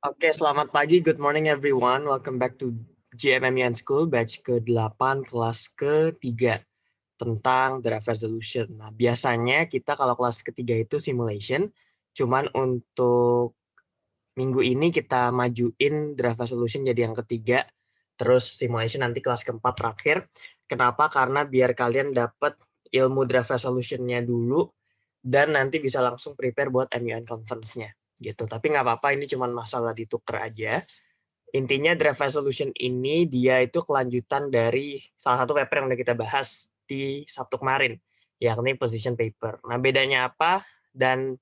Oke, selamat pagi. Good morning everyone. Welcome back to GMMUN School, batch ke-8, kelas ke-3 tentang draft resolution. Nah, biasanya kita kalau kelas ketiga itu simulation, cuman untuk minggu ini kita majuin draft resolution jadi yang ketiga, terus simulation nanti kelas keempat terakhir. Kenapa? Karena biar kalian dapat ilmu draft resolution-nya dulu, dan nanti bisa langsung prepare buat MUN conference-nya gitu. Tapi nggak apa-apa, ini cuma masalah ditukar aja. Intinya draft resolution ini dia itu kelanjutan dari salah satu paper yang udah kita bahas di Sabtu kemarin, yakni position paper. Nah, bedanya apa dan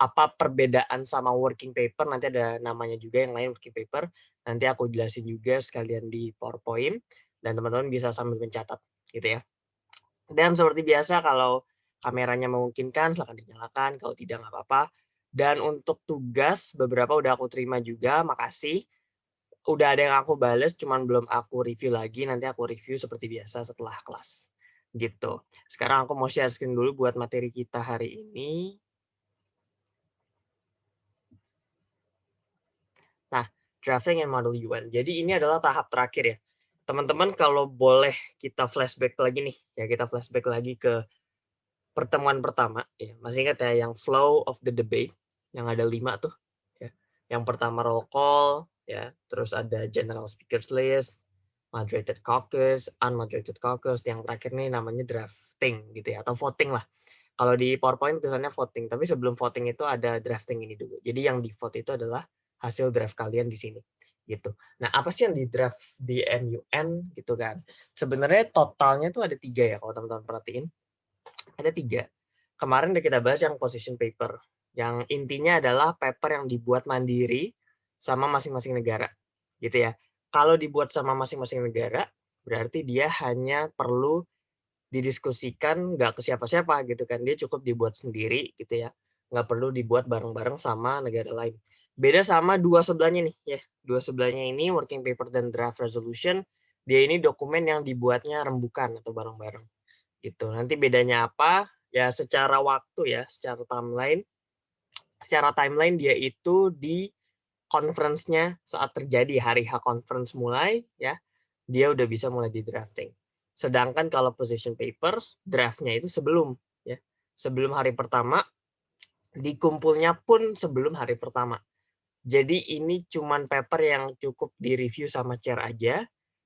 apa perbedaan sama working paper, nanti ada namanya juga yang lain working paper, nanti aku jelasin juga sekalian di PowerPoint, dan teman-teman bisa sambil mencatat gitu ya. Dan seperti biasa kalau kameranya memungkinkan silahkan dinyalakan, kalau tidak nggak apa-apa. Dan untuk tugas beberapa udah aku terima juga, makasih. Udah ada yang aku bales, cuman belum aku review lagi, nanti aku review seperti biasa setelah kelas. Gitu. Sekarang aku mau share screen dulu buat materi kita hari ini. Nah, drafting and model UN. Jadi ini adalah tahap terakhir ya. Teman-teman kalau boleh kita flashback lagi nih, ya kita flashback lagi ke pertemuan pertama, ya masih ingat ya yang flow of the debate, yang ada 5 tuh, ya. Yang pertama roll call, ya, terus ada general speakers list, moderated caucus, unmoderated caucus, yang terakhir nih namanya drafting gitu ya, atau voting lah. Kalau di PowerPoint tulisannya voting, tapi sebelum voting itu ada drafting ini dulu. Jadi yang di vote itu adalah hasil draft kalian di sini gitu. Nah, apa sih yang di draft di MUN gitu kan? Sebenarnya totalnya tuh ada 3 ya kalau teman-teman perhatiin. Ada 3. Kemarin udah kita bahas yang position paper. Yang intinya adalah paper yang dibuat mandiri sama masing-masing negara. Gitu ya. Kalau dibuat sama masing-masing negara, berarti dia hanya perlu didiskusikan nggak ke siapa-siapa gitu kan. Dia cukup dibuat sendiri gitu ya. Nggak perlu dibuat bareng-bareng sama negara lain. Beda sama dua sebelahnya nih ya. Dua sebelahnya ini working paper dan draft resolution. Dia ini dokumen yang dibuatnya rembukan atau bareng-bareng gitu. Nanti bedanya apa? Ya secara waktu ya, secara timeline dia itu di conference-nya saat terjadi hari H conference mulai ya, dia udah bisa mulai di drafting. Sedangkan kalau position papers, draft-nya itu sebelum ya. Sebelum hari pertama, dikumpulnya pun sebelum hari pertama. Jadi ini cuman paper yang cukup di-review sama chair aja.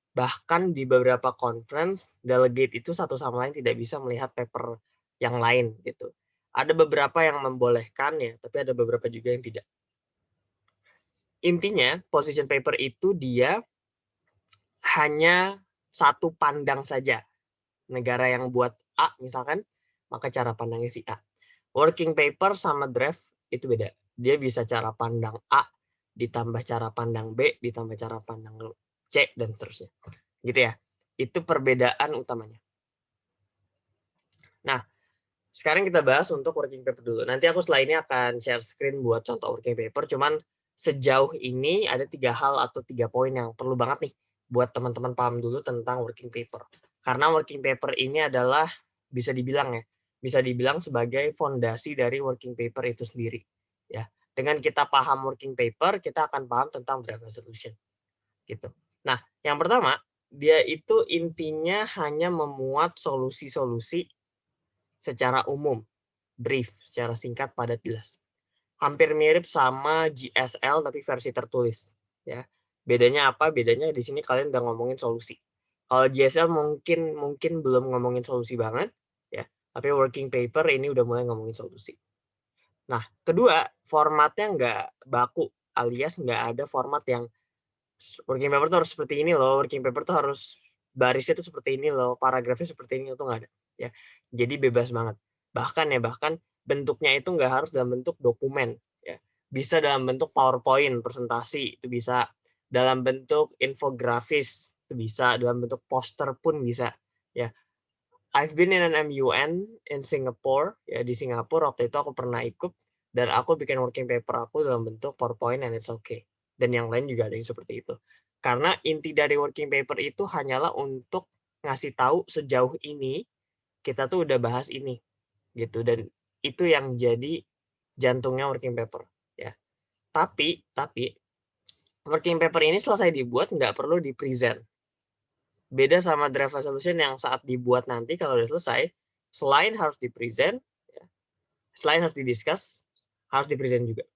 Bahkan di beberapa conference, delegate itu satu sama lain tidak bisa melihat paper yang lain gitu. Ada beberapa yang membolehkan ya, tapi ada beberapa juga yang tidak. Intinya, position paper itu dia hanya satu pandang saja. Negara yang buat A misalkan, maka cara pandangnya si A. Working paper sama draft itu beda. Dia bisa cara pandang A, ditambah cara pandang B, ditambah cara pandang C, dan seterusnya. Gitu ya. Itu perbedaan utamanya. Nah, sekarang kita bahas untuk working paper dulu. Nanti aku setelah ini akan share screen buat contoh working paper. Cuman sejauh ini ada 3 hal atau 3 poin yang perlu banget nih buat teman-teman paham dulu tentang working paper. Karena working paper ini adalah bisa dibilang ya, bisa dibilang sebagai fondasi dari working paper itu sendiri. Ya, dengan kita paham working paper, kita akan paham tentang draft resolution. Gitu. Nah, yang pertama, dia itu intinya hanya memuat solusi-solusi secara umum, brief, secara singkat, padat, jelas. Hampir mirip sama GSL tapi versi tertulis. Ya, bedanya apa? Bedanya di sini kalian udah ngomongin solusi. Kalau GSL mungkin belum ngomongin solusi banget, ya. Tapi working paper ini udah mulai ngomongin solusi. Nah, kedua, formatnya nggak baku, alias nggak ada format yang working paper tuh harus seperti ini loh, working paper tuh harus barisnya tuh seperti ini loh, paragrafnya seperti ini, itu nggak ada. Ya, jadi bebas banget. Bahkan bentuknya itu nggak harus dalam bentuk dokumen. Ya, bisa dalam bentuk PowerPoint, presentasi, itu bisa dalam bentuk infografis, itu bisa dalam bentuk poster pun bisa. Ya, I've been in an MUN in Singapore. Ya, di Singapura waktu itu aku pernah ikut dan aku bikin working paper aku dalam bentuk PowerPoint and it's okay. Dan yang lain juga ada yang seperti itu. Karena inti dari working paper itu hanyalah untuk ngasih tahu sejauh ini kita tuh udah bahas ini gitu, dan itu yang jadi jantungnya working paper ya. Tapi Working paper ini selesai dibuat nggak perlu di-present. Beda sama draft resolution yang saat dibuat nanti kalau udah selesai, selain harus di-present, ya, selain harus di-discuss, harus di-present juga.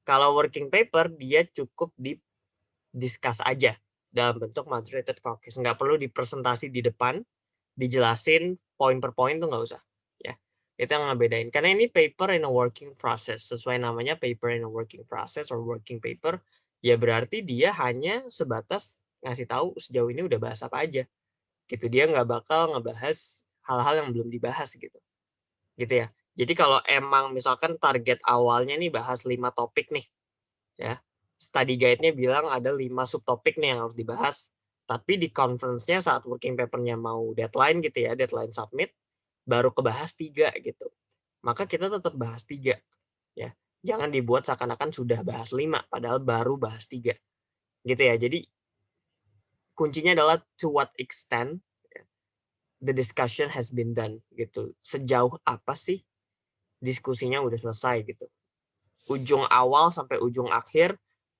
Kalau working paper, dia cukup di-discuss aja dalam bentuk moderated caucus. Nggak perlu dipresentasi di depan, dijelasin poin per poin tuh nggak usah. Ya, itu yang ngebedain. Karena ini paper in a working process. Sesuai namanya paper in a working process or working paper, ya berarti dia hanya sebatas ngasih tahu sejauh ini udah bahas apa aja. Gitu, dia nggak bakal ngebahas hal-hal yang belum dibahas gitu ya. Jadi kalau emang misalkan target awalnya nih bahas 5 topik nih ya, study guide-nya bilang ada 5 subtopik nih yang harus dibahas, tapi di conference-nya saat working paper-nya mau deadline gitu ya, deadline submit, baru kebahas 3 gitu. Maka kita tetap bahas 3 ya. Jangan dibuat seakan-akan sudah bahas 5 padahal baru bahas 3 gitu ya. Jadi kuncinya adalah to what extent the discussion has been done gitu. Sejauh apa sih diskusinya udah selesai gitu. Ujung awal sampai ujung akhir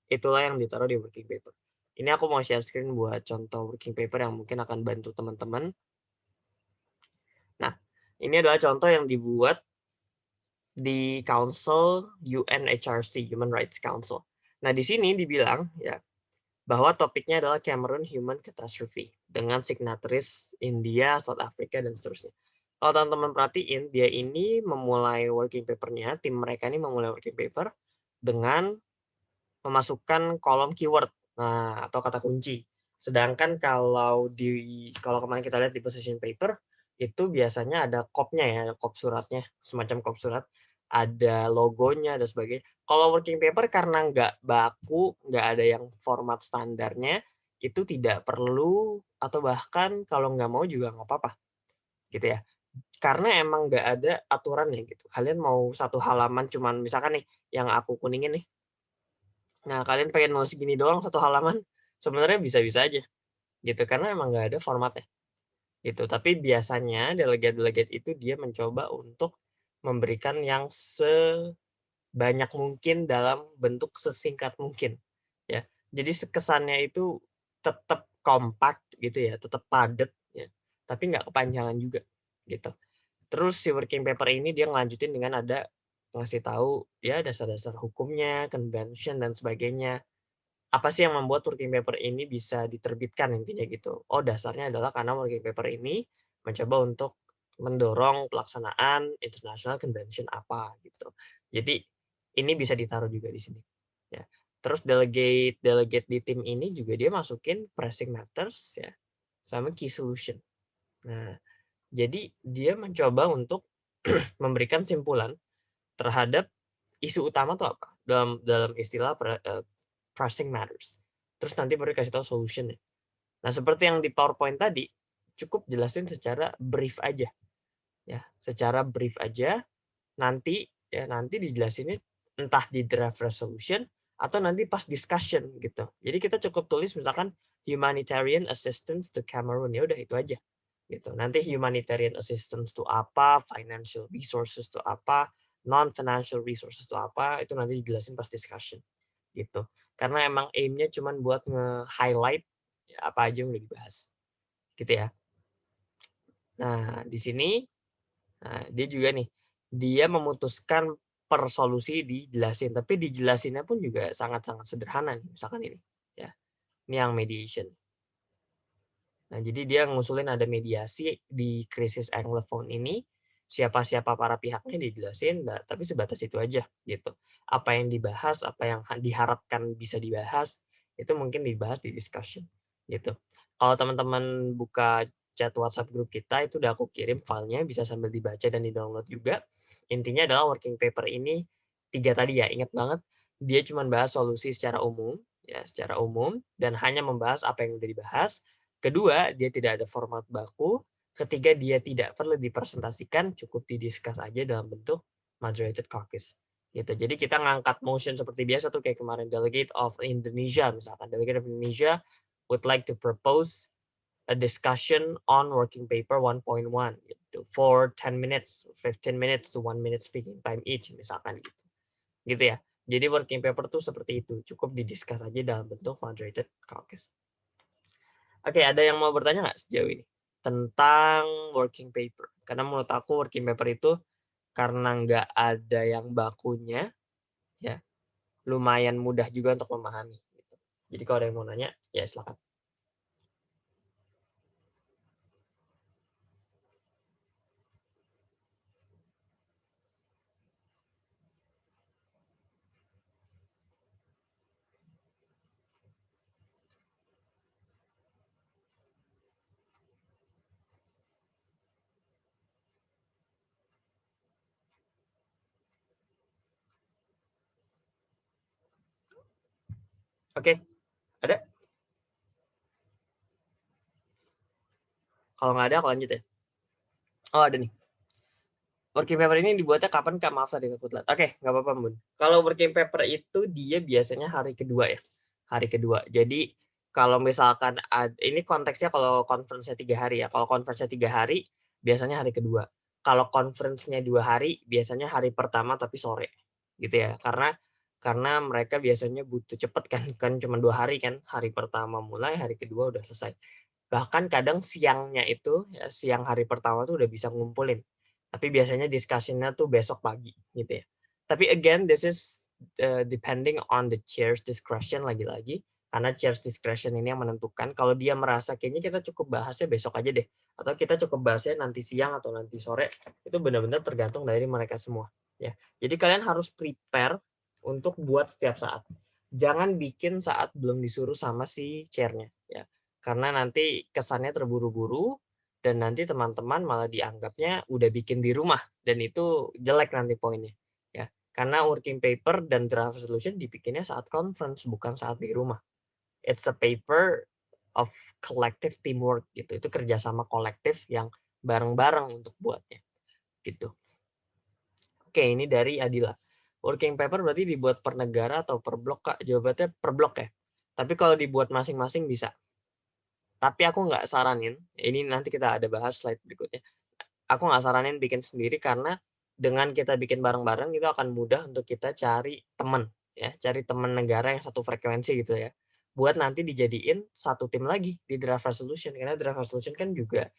itulah yang ditaruh di working paper. Ini aku mau share screen buat contoh working paper yang mungkin akan bantu teman-teman. Nah, ini adalah contoh yang dibuat di Council UNHRC, Human Rights Council. Nah, di sini dibilang ya bahwa topiknya adalah Cameroon Human Catastrophe dengan signatories India, South Africa, dan seterusnya. Kalau teman-teman perhatiin, dia ini memulai working paper-nya, tim mereka ini memulai working paper dengan memasukkan kolom keyword atau kata kunci. Sedangkan kalau kemarin kita lihat di position paper, itu biasanya ada cop-nya ya, ada cop suratnya, semacam cop surat, ada logonya, dan sebagainya. Kalau working paper karena nggak baku, nggak ada yang format standarnya, itu tidak perlu, atau bahkan kalau nggak mau juga nggak apa-apa, gitu ya. Karena emang nggak ada aturannya gitu. Kalian mau satu halaman cuman, misalkan nih, yang aku kuningin nih, nah kalian pengen nulis gini doang satu halaman, sebenarnya bisa-bisa aja, gitu. Karena emang nggak ada formatnya. Gitu. Tapi biasanya delegate-delegate itu dia mencoba untuk memberikan yang sebanyak mungkin dalam bentuk sesingkat mungkin ya. Jadi kesannya itu tetap kompak gitu ya, tetap padat ya. Tapi nggak kepanjangan juga gitu. Terus si working paper ini dia ngelanjutin dengan ada ngasih tahu ya dasar-dasar hukumnya, convention dan sebagainya. Apa sih yang membuat working paper ini bisa diterbitkan intinya gitu. Oh, dasarnya adalah karena working paper ini mencoba untuk mendorong pelaksanaan international convention apa gitu. Jadi ini bisa ditaruh juga di sini. Ya. Terus delegate di tim ini juga dia masukin pressing matters ya sama key solution. Nah, jadi dia mencoba untuk memberikan simpulan terhadap isu utama tuh apa dalam istilah pressing matters. Terus nanti baru dikasih tahu solution-nya. Nah, seperti yang di PowerPoint tadi, cukup jelasin secara brief aja. Ya, secara brief aja, nanti dijelasinnya entah di draft resolution atau nanti pas discussion gitu. Jadi kita cukup tulis misalkan humanitarian assistance to Cameroon, ya udah itu aja. Gitu. Nanti humanitarian assistance to apa, financial resources to apa, non-financial resources to apa, itu nanti dijelasin pas discussion. Gitu. Karena emang aim-nya cuma buat nge-highlight ya, apa aja yang udah dibahas. Gitu ya. Nah, di sini dia juga nih, dia memutuskan per solusi dijelasin, tapi dijelasinnya pun juga sangat-sangat sederhana nih, misalkan ini ya. Ini yang mediation. Nah, jadi dia ngusulin ada mediasi di krisis Anglophone ini, siapa-siapa para pihaknya dijelasin, tapi sebatas itu aja gitu. Apa yang dibahas, apa yang diharapkan bisa dibahas, itu mungkin dibahas di discussion gitu. Kalau teman-teman buka chat WhatsApp grup kita, itu udah aku kirim filenya, bisa sambil dibaca dan di-download juga. Intinya adalah working paper ini 3 tadi ya, ingat banget, dia cuma bahas solusi secara umum, ya secara umum, dan hanya membahas apa yang udah dibahas. Kedua, dia tidak ada format baku. Ketiga, dia tidak perlu dipresentasikan, cukup didiskus aja dalam bentuk moderated caucus. Gitu. Jadi kita ngangkat motion seperti biasa tuh kayak kemarin delegate of Indonesia misalkan delegate of Indonesia would like to propose a discussion on working paper 1.1 gitu for 10 minutes, 15 minutes to 1 minute speaking time each misalkan gitu. Gitu ya. Jadi working paper tuh seperti itu, cukup didiskus aja dalam bentuk moderated caucus. Oke, ada yang mau bertanya nggak sejauh ini tentang working paper? Karena menurut aku working paper itu karena nggak ada yang bakunya, ya lumayan mudah juga untuk memahami. Gitu. Jadi kalau ada yang mau nanya, ya silakan. Oke, ada? Kalau nggak ada, aku lanjut ya. Oh, ada nih. Working paper ini dibuatnya kapan, Kak? Maaf tadi aku telat. Oke, nggak apa-apa, Bun. Kalau working paper itu dia biasanya hari kedua ya. Hari kedua. Jadi kalau misalkan ini konteksnya kalau conference-nya 3 hari ya. Kalau conference-nya 3 hari, biasanya hari kedua. Kalau conference-nya 2 hari, biasanya hari pertama tapi sore. Gitu ya. Karena mereka biasanya butuh cepet kan. Kan cuma 2 hari kan. Hari pertama mulai, hari kedua udah selesai. Bahkan kadang siangnya itu, ya, siang hari pertama tuh udah bisa ngumpulin. Tapi biasanya discussion-nya tuh besok pagi gitu ya. Tapi again, this is depending on the chair's discretion lagi-lagi. Karena chair's discretion ini yang menentukan. Kalau dia merasa kayaknya kita cukup bahasnya besok aja deh. Atau kita cukup bahasnya nanti siang atau nanti sore. Itu benar-benar tergantung dari mereka semua. Ya. Jadi kalian harus prepare untuk buat setiap saat. Jangan bikin saat belum disuruh sama si chairnya. Ya. Karena nanti kesannya terburu-buru, dan nanti teman-teman malah dianggapnya udah bikin di rumah, dan itu jelek nanti poinnya. Ya, karena working paper dan draft resolution dibikinnya saat conference, bukan saat di rumah. It's a paper of collective teamwork gitu. Itu kerjasama kolektif yang bareng-bareng untuk buatnya. Gitu. Oke, ini dari Adila. Working paper berarti dibuat per negara atau per blok, Kak? Jawabannya per blok ya. Tapi kalau dibuat masing-masing bisa. Tapi aku nggak saranin, ini nanti kita ada bahas slide berikutnya. Aku nggak saranin bikin sendiri karena dengan kita bikin bareng-bareng itu akan mudah untuk kita cari teman, ya, cari teman negara yang satu frekuensi gitu ya. Buat nanti dijadiin satu tim lagi di draft resolution, karena draft resolution kan juga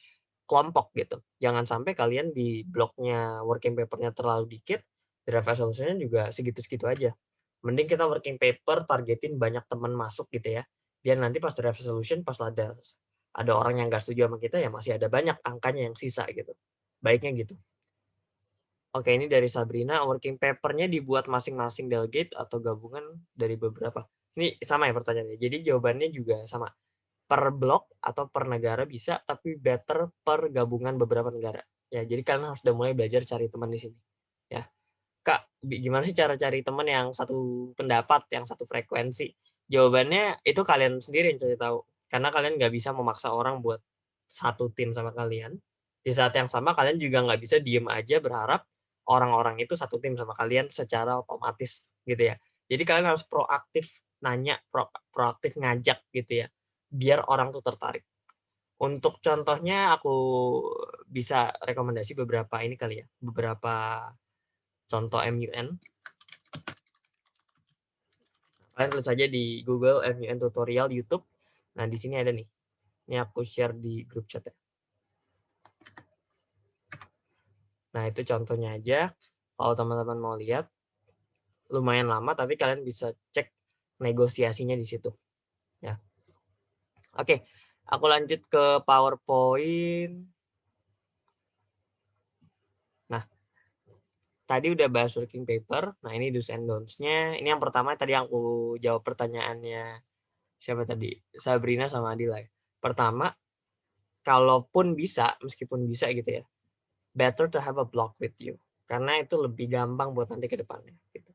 kelompok gitu. Jangan sampai kalian di bloknya working paper-nya terlalu dikit, draft resolution-nya juga segitu-segitu aja. Mending kita working paper targetin banyak teman masuk gitu ya. Biar nanti pas draft resolution, pas ada orang yang nggak setuju sama kita, ya masih ada banyak angkanya yang sisa gitu. Baiknya gitu. Oke, ini dari Sabrina, working paper-nya dibuat masing-masing delegate atau gabungan dari beberapa. Ini sama ya pertanyaannya. Jadi jawabannya juga sama. Per blok atau per negara bisa, tapi better per gabungan beberapa negara. Ya, jadi kalian harus udah mulai belajar cari teman di sini. Ya. Kak, gimana sih cara cari teman yang satu pendapat, yang satu frekuensi? Jawabannya itu kalian sendiri yang cari tahu. Karena kalian nggak bisa memaksa orang buat satu tim sama kalian. Di saat yang sama, kalian juga nggak bisa diem aja berharap orang-orang itu satu tim sama kalian secara otomatis gitu ya. Jadi kalian harus proaktif nanya, proaktif ngajak gitu ya, biar orang tuh tertarik. Untuk contohnya aku bisa rekomendasi beberapa ini kali ya, beberapa contoh MUN. Kalian tulis saja di Google MUN tutorial YouTube. Nah, di sini ada nih. Ini aku share di grup chat ya. Nah, itu contohnya aja. Kalau teman-teman mau lihat, lumayan lama, tapi kalian bisa cek negosiasinya di situ. Ya. Oke, aku lanjut ke PowerPoint. Nah, tadi udah bahas working paper. Nah, ini do's and don'ts-nya. Ini yang pertama tadi yang aku jawab pertanyaannya siapa tadi? Sabrina sama Adila ya. Pertama, kalaupun bisa, meskipun bisa gitu ya, better to have a block with you. Karena itu lebih gampang buat nanti ke depannya. Gitu.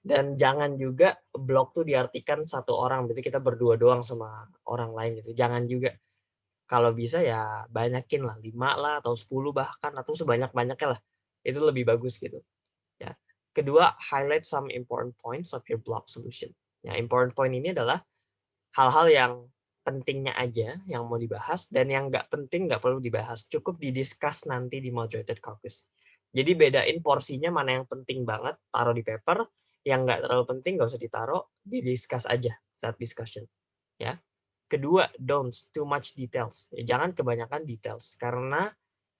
Dan jangan juga block tuh diartikan satu orang, berarti kita berdua doang sama orang lain gitu. Jangan juga. Kalau bisa ya banyakin lah, 5 lah atau 10 bahkan, atau sebanyak-banyaknya lah. Itu lebih bagus gitu. Ya. Kedua, highlight some important points of your block solution. Ya, important point ini adalah hal-hal yang pentingnya aja yang mau dibahas, dan yang nggak penting nggak perlu dibahas, cukup didiscuss nanti di moderated caucus. Jadi bedain porsinya mana yang penting banget taruh di paper, Yang nggak terlalu penting nggak usah ditaruh, di-discuss aja saat discussion. Ya. Kedua, don't too much details. Ya, jangan kebanyakan details karena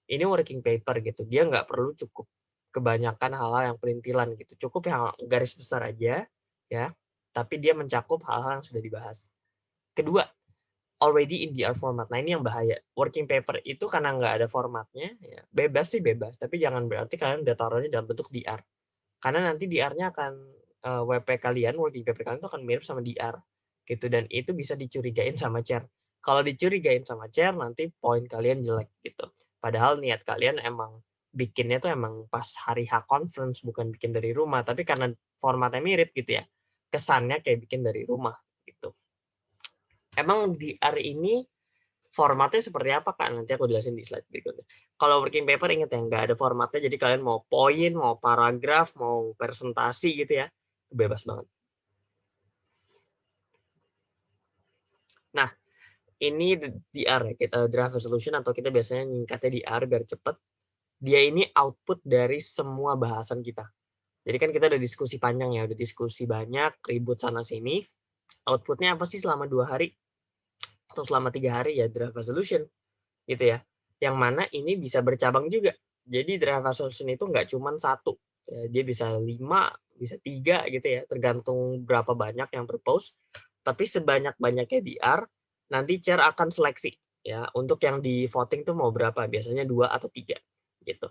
ini working paper gitu. Dia nggak perlu cukup kebanyakan hal-hal yang perintilan gitu. Cukup yang garis besar aja, ya. Tapi dia mencakup hal-hal yang sudah dibahas. Kedua, already in DR format. Nah ini yang bahaya. Working paper itu karena nggak ada formatnya, ya, bebas sih bebas. Tapi jangan berarti kalian udah taruhnya dalam bentuk DR. Karena nanti DR-nya akan WP kalian, working paper kalian itu akan mirip sama DR gitu, dan itu bisa dicurigain sama chair. Kalau dicurigain sama chair nanti poin kalian jelek gitu. Padahal niat kalian emang bikinnya tuh emang pas hari H conference, bukan bikin dari rumah, tapi karena formatnya mirip gitu ya. Kesannya kayak bikin dari rumah gitu. Emang DR ini formatnya seperti apa, Kak? Nanti aku jelasin di slide berikutnya. Kalau working paper ingat ya, nggak ada formatnya, jadi kalian mau poin, mau paragraf, mau presentasi gitu ya, bebas banget. Nah, ini DR, draft resolution, atau kita biasanya nyingkatnya DR biar cepet. Dia ini output dari semua bahasan kita. Jadi kan kita udah diskusi panjang ya, udah diskusi banyak, ribut sana-sini. Outputnya apa sih selama 2 hari? Atau selama 3 hari ya draft resolution. Gitu ya. Yang mana ini bisa bercabang juga. Jadi draft resolution itu nggak cuma satu. Ya, dia bisa 5, bisa 3 gitu ya, tergantung berapa banyak yang propose. Tapi sebanyak-banyaknya DR, nanti chair akan seleksi ya untuk yang di voting tuh mau berapa, biasanya 2 atau 3 gitu.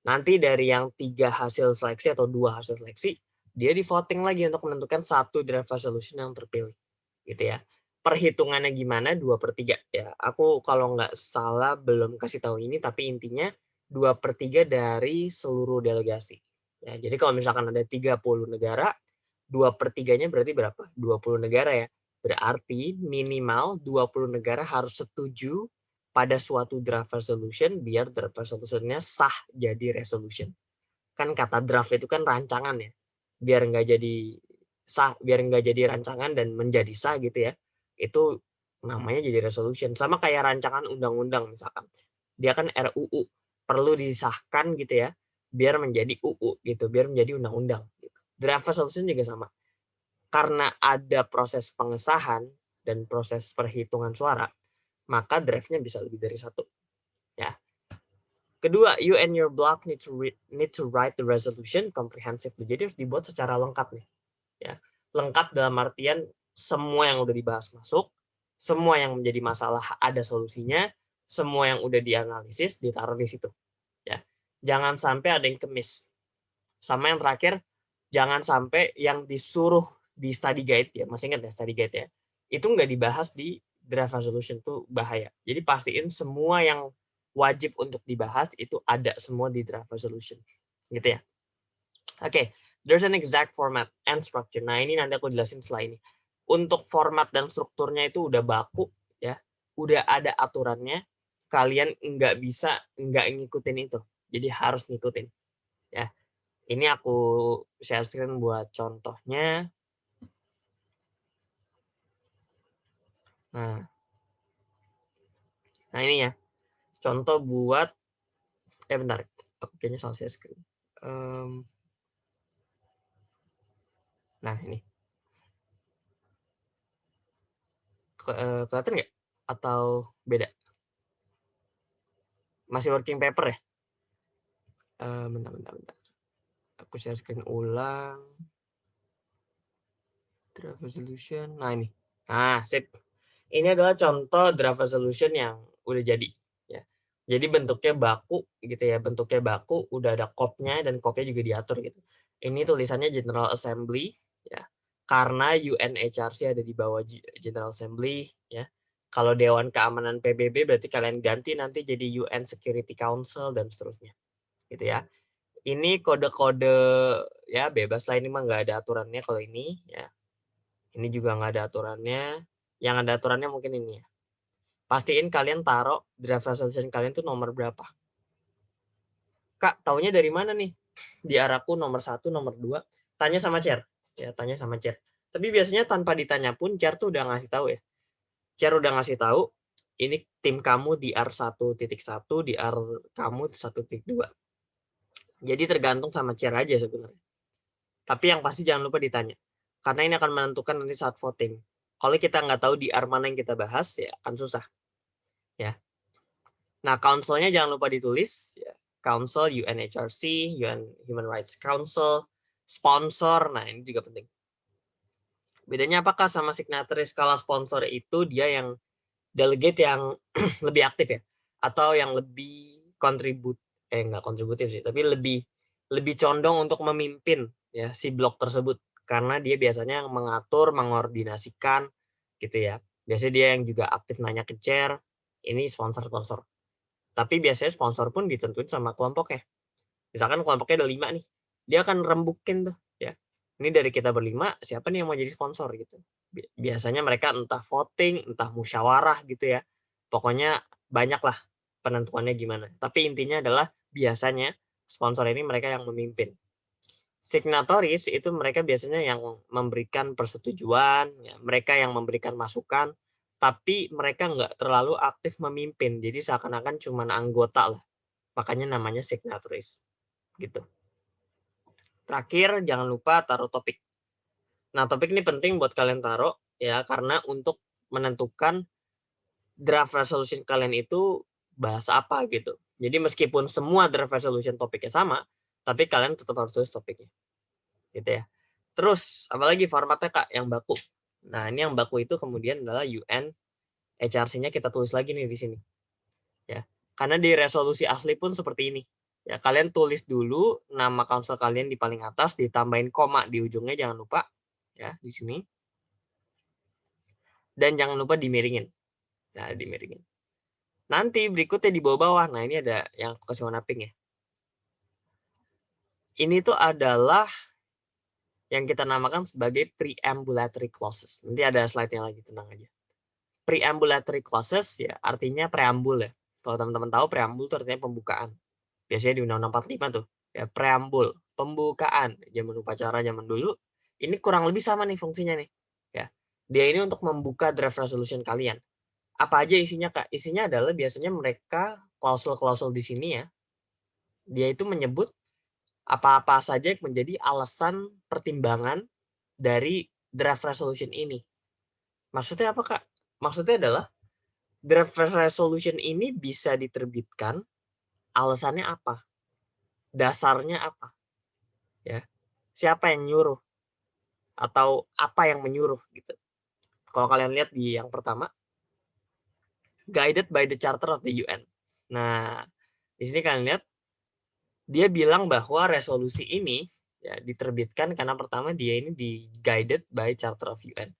Nanti dari yang 3 hasil seleksi atau 2 hasil seleksi, dia di voting lagi untuk menentukan satu draft resolution yang terpilih gitu ya. Perhitungannya gimana? 2/3 ya. Aku kalau nggak salah belum kasih tahu ini, tapi intinya 2/3 dari seluruh delegasi. Ya, jadi kalau misalkan ada 30 negara, 2/3-nya berarti berapa? 20 negara ya. Berarti minimal 20 negara harus setuju pada suatu draft resolution biar draft resolution-nya sah jadi resolution. Kan kata draft itu kan rancangan ya. Biar nggak jadi sah, biar nggak jadi rancangan dan menjadi sah gitu ya. Itu namanya jadi resolution. Sama kayak rancangan undang-undang misalkan. Dia kan RUU, perlu disahkan gitu ya, biar menjadi UU gitu, biar menjadi undang-undang gitu. Draft resolution juga sama. Karena ada proses pengesahan dan proses perhitungan suara, maka draft-nya bisa lebih dari satu. Ya. Kedua, you and your block need to write the resolution comprehensively. Jadi harus dibuat secara lengkap nih. Ya. Lengkap dalam artian semua yang udah dibahas masuk, semua yang menjadi masalah ada solusinya, semua yang udah dianalisis ditaruh di situ. Ya. Jangan sampai ada yang kemis. Sama yang terakhir, jangan sampai yang disuruh di study guide ya, masih ingat ya study guide ya, itu nggak dibahas di draft resolution, tuh bahaya. Jadi pastiin semua yang wajib untuk dibahas itu ada semua di draft resolution, gitu ya. Oke, there's an exact format and structure. Nah ini nanti aku jelasin setelah ini. Untuk format dan strukturnya itu udah baku ya, udah ada aturannya. Kalian nggak bisa nggak ngikutin itu, jadi harus ngikutin ya. Ini aku share screen buat contohnya. Nah, nah ini ya, contoh buat, bentar, aku kayaknya salah share screen. Nah ini, kelihatan nggak? Atau beda? Masih working paper ya? Bentar, bentar, bentar. Aku share screen ulang. Draft resolution. Nah ini. Nah, sip. Ini adalah contoh draft resolution yang udah jadi. Ya. Jadi bentuknya baku gitu ya. Bentuknya baku, udah ada kopnya dan kopnya juga diatur gitu. Ini tulisannya General Assembly ya. Karena UNHRC ada di bawah General Assembly ya. Kalau Dewan Keamanan PBB berarti kalian ganti nanti jadi UN Security Council dan seterusnya. Gitu ya. Ini kode-kode ya bebas lah, ini mah nggak ada aturannya kalau ini ya. Ini juga nggak ada aturannya. Yang ada aturannya mungkin ini ya. Pastiin kalian taruh draft resolution kalian tuh nomor berapa. Kak, taunya dari mana nih? Di arahku nomor 1, nomor 2. Tanya sama chair. Ya, tanya sama chair. Tapi biasanya tanpa ditanya pun chair tuh udah ngasih tahu ya. Chair udah ngasih tahu ini tim kamu di R1.1, di R kamu 1.2. Jadi tergantung sama chair aja sebenarnya. Tapi yang pasti jangan lupa ditanya. Karena ini akan menentukan nanti saat voting. Kalau kita nggak tahu di mana yang kita bahas, ya akan susah. Ya. Nah, council-nya jangan lupa ditulis. Ya. Council, UNHRC, UN Human Rights Council, sponsor. Nah, ini juga penting. Bedanya apakah sama signatories? Kalau sponsor itu dia yang delegate yang lebih aktif ya, atau yang lebih nggak kontributif sih, tapi lebih condong untuk memimpin ya si blok tersebut, karena dia biasanya yang mengatur, mengordinasikan gitu ya. Biasanya dia yang juga aktif nanya ke chair, ini sponsor. Tapi biasanya sponsor pun ditentuin sama kelompoknya. Misalkan kelompoknya ada 5 nih, dia akan rembukin tuh ya. Ini dari kita berlima, siapa nih yang mau jadi sponsor gitu. Biasanya mereka entah voting, entah musyawarah gitu ya. Pokoknya banyak lah penentuannya gimana. Tapi intinya adalah biasanya sponsor ini mereka yang memimpin. Signatories itu mereka biasanya yang memberikan persetujuan, ya, mereka yang memberikan masukan, tapi mereka nggak terlalu aktif memimpin. Jadi seakan-akan cuma anggota lah. Makanya namanya signatories. Gitu. Terakhir, jangan lupa taruh topik. Nah, topik ini penting buat kalian taruh ya, karena untuk menentukan draft resolution kalian itu bahas apa gitu. Jadi meskipun semua draft resolution topiknya sama, tapi kalian tetap harus tulis topiknya. Gitu ya. Terus, apalagi formatnya Kak yang baku. Nah, ini yang baku itu kemudian adalah UN HRC-nya kita tulis lagi nih di sini. Ya. Karena di resolusi asli pun seperti ini. Ya, kalian tulis dulu nama council kalian di paling atas, ditambahin koma di ujungnya, jangan lupa ya di sini. Dan jangan lupa dimiringin. Nah, dimiringin. Nanti berikutnya di bawah-bawah. Nah, ini ada yang kasih warna pink ya. Ini tuh adalah yang kita namakan sebagai preambulatory clauses. Nanti ada slide-nya lagi, tenang aja. Preambulatory clauses ya artinya preambul ya. Kalau teman-teman tahu preambul itu artinya pembukaan. Biasanya di Undang-Undang 45 tuh, ya preambul, pembukaan. Zaman upacara zaman dulu, ini kurang lebih sama nih fungsinya nih. Ya. Dia ini untuk membuka draft resolution kalian. Apa aja isinya, Kak? Isinya adalah biasanya mereka klausul-klausul di sini ya. Dia itu menyebut apa-apa saja yang menjadi alasan pertimbangan dari draft resolution ini. Maksudnya apa, Kak? Maksudnya adalah draft resolution ini bisa diterbitkan, alasannya apa? Dasarnya apa? Ya. Siapa yang nyuruh? Atau apa yang menyuruh gitu. Kalau kalian lihat di yang pertama, guided by the Charter of the UN. Nah, di sini kalian lihat dia bilang bahwa resolusi ini ya diterbitkan karena pertama dia ini di guided by Charter of UN.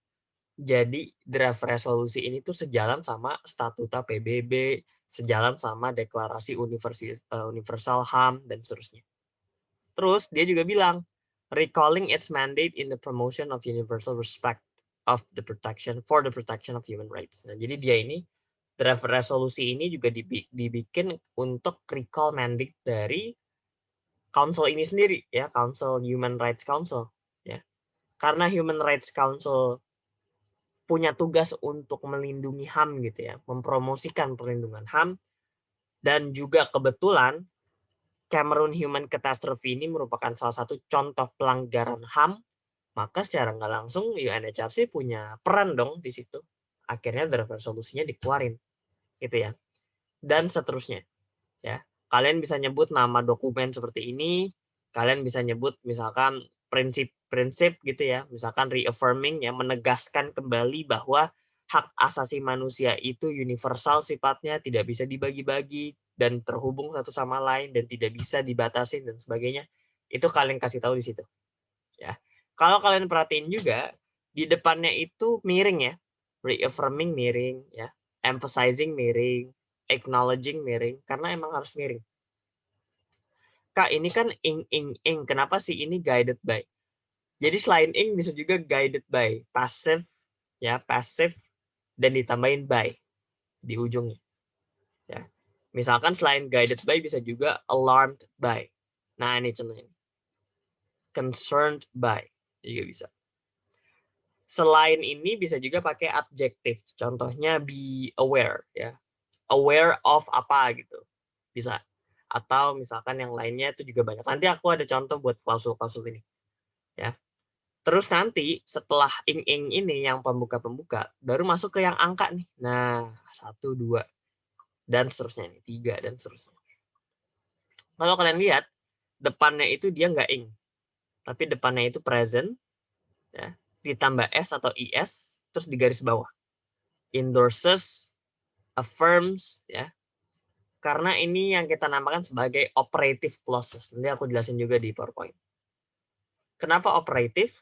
Jadi draft resolusi ini tuh sejalan sama statuta PBB, sejalan sama deklarasi universal HAM dan seterusnya. Terus dia juga bilang recalling its mandate in the promotion of universal respect of the protection for the protection of human rights. Nah, jadi dia ini draft resolusi ini juga dibikin untuk recall mandate dari Council ini sendiri ya, Council Human Rights Council ya. Karena Human Rights Council punya tugas untuk melindungi HAM gitu ya, mempromosikan perlindungan HAM, dan juga kebetulan Cameroon Human Catastrophe ini merupakan salah satu contoh pelanggaran HAM, maka secara nggak langsung UNHRC punya peran dong di situ. Akhirnya draft resolusinya dikeluarin gitu ya. Dan seterusnya ya. Kalian bisa nyebut nama dokumen seperti ini, kalian bisa nyebut misalkan prinsip-prinsip gitu ya, misalkan reaffirming ya, menegaskan kembali bahwa hak asasi manusia itu universal sifatnya, tidak bisa dibagi-bagi dan terhubung satu sama lain dan tidak bisa dibatasi dan sebagainya. Itu kalian kasih tahu di situ. Ya. Kalau kalian perhatiin juga di depannya itu miring ya. Reaffirming miring ya, emphasizing miring, acknowledging miring, karena emang harus miring. Kak, ini kan ing. Kenapa sih ini guided by? Jadi selain ing bisa juga guided by, passive ya, passive dan ditambahin by di ujungnya. Ya. Misalkan selain guided by bisa juga alarmed by. Nah, ini contohnya. Concerned by juga bisa. Selain ini bisa juga pakai adjective. Contohnya be aware ya. Aware of apa gitu. Bisa. Atau misalkan yang lainnya itu juga banyak. Nanti aku ada contoh buat klausul-klausul ini. ya. Terus nanti setelah ing-ing ini yang pembuka-pembuka, baru masuk ke yang angka nih. Nah, 1, 2, dan seterusnya nih, 3, dan seterusnya. Kalau kalian lihat, depannya itu dia nggak ing, tapi depannya itu present, ya, ditambah s atau is, terus di garis bawah. Endorses, affirms, ya. Karena ini yang kita namakan sebagai operative clauses. Nanti aku jelasin juga di PowerPoint. Kenapa operative?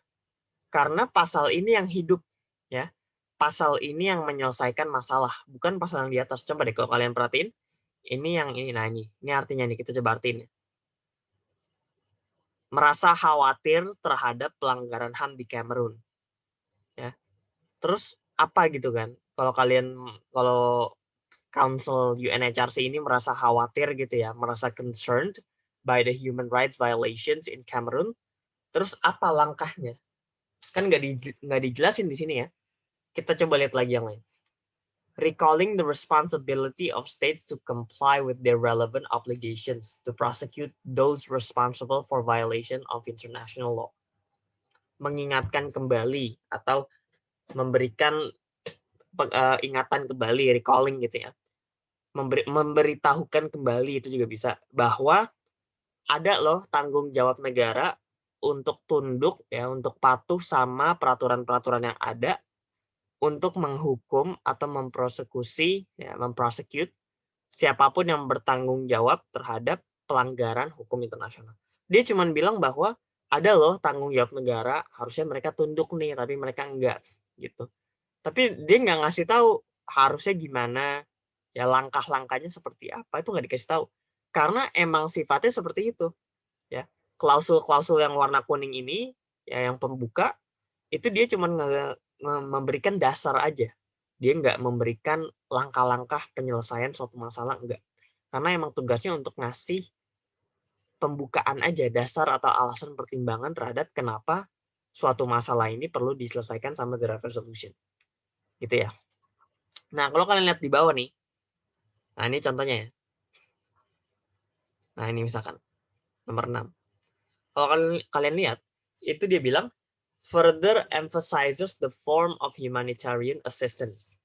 Karena pasal ini yang hidup, ya. Pasal ini yang menyelesaikan masalah, bukan pasal yang di atas. Coba deh kalau kalian perhatiin, ini yang ini, nah ini artinya nih, kita coba artiin. Merasa khawatir terhadap pelanggaran HAM di Kamerun. Ya. Terus apa gitu kan? Kalau Council UNHRC ini merasa khawatir gitu ya, merasa concerned by the human rights violations in Cameroon. Terus apa langkahnya? Kan nggak dijelasin di sini ya. Kita coba lihat lagi yang lain. Recalling the responsibility of states to comply with their relevant obligations to prosecute those responsible for violation of international law. Mengingatkan kembali atau memberikan ingatan kembali, recalling gitu ya. Memberitahukan kembali itu juga bisa bahwa ada loh tanggung jawab negara untuk tunduk ya, untuk patuh sama peraturan-peraturan yang ada untuk menghukum atau memprosekusi ya, memprosecute siapapun yang bertanggung jawab terhadap pelanggaran hukum internasional. Dia cuma bilang bahwa ada loh tanggung jawab negara, harusnya mereka tunduk nih, tapi mereka enggak gitu. Tapi dia nggak ngasih tahu harusnya gimana, ya langkah-langkahnya seperti apa, itu nggak dikasih tahu. Karena emang sifatnya seperti itu. Ya, klausul-klausul yang warna kuning ini, ya yang pembuka, itu dia cuma memberikan dasar aja. Dia nggak memberikan langkah-langkah penyelesaian suatu masalah, enggak. Karena emang tugasnya untuk ngasih pembukaan aja, dasar atau alasan pertimbangan terhadap kenapa suatu masalah ini perlu diselesaikan sama draft resolution. Gitu ya. Nah, kalau kalian lihat di bawah nih, nah ini contohnya ya. Nah, ini misalkan nomor 6. Kalau kalian lihat, itu dia bilang further emphasizes the form of humanitarian assistance.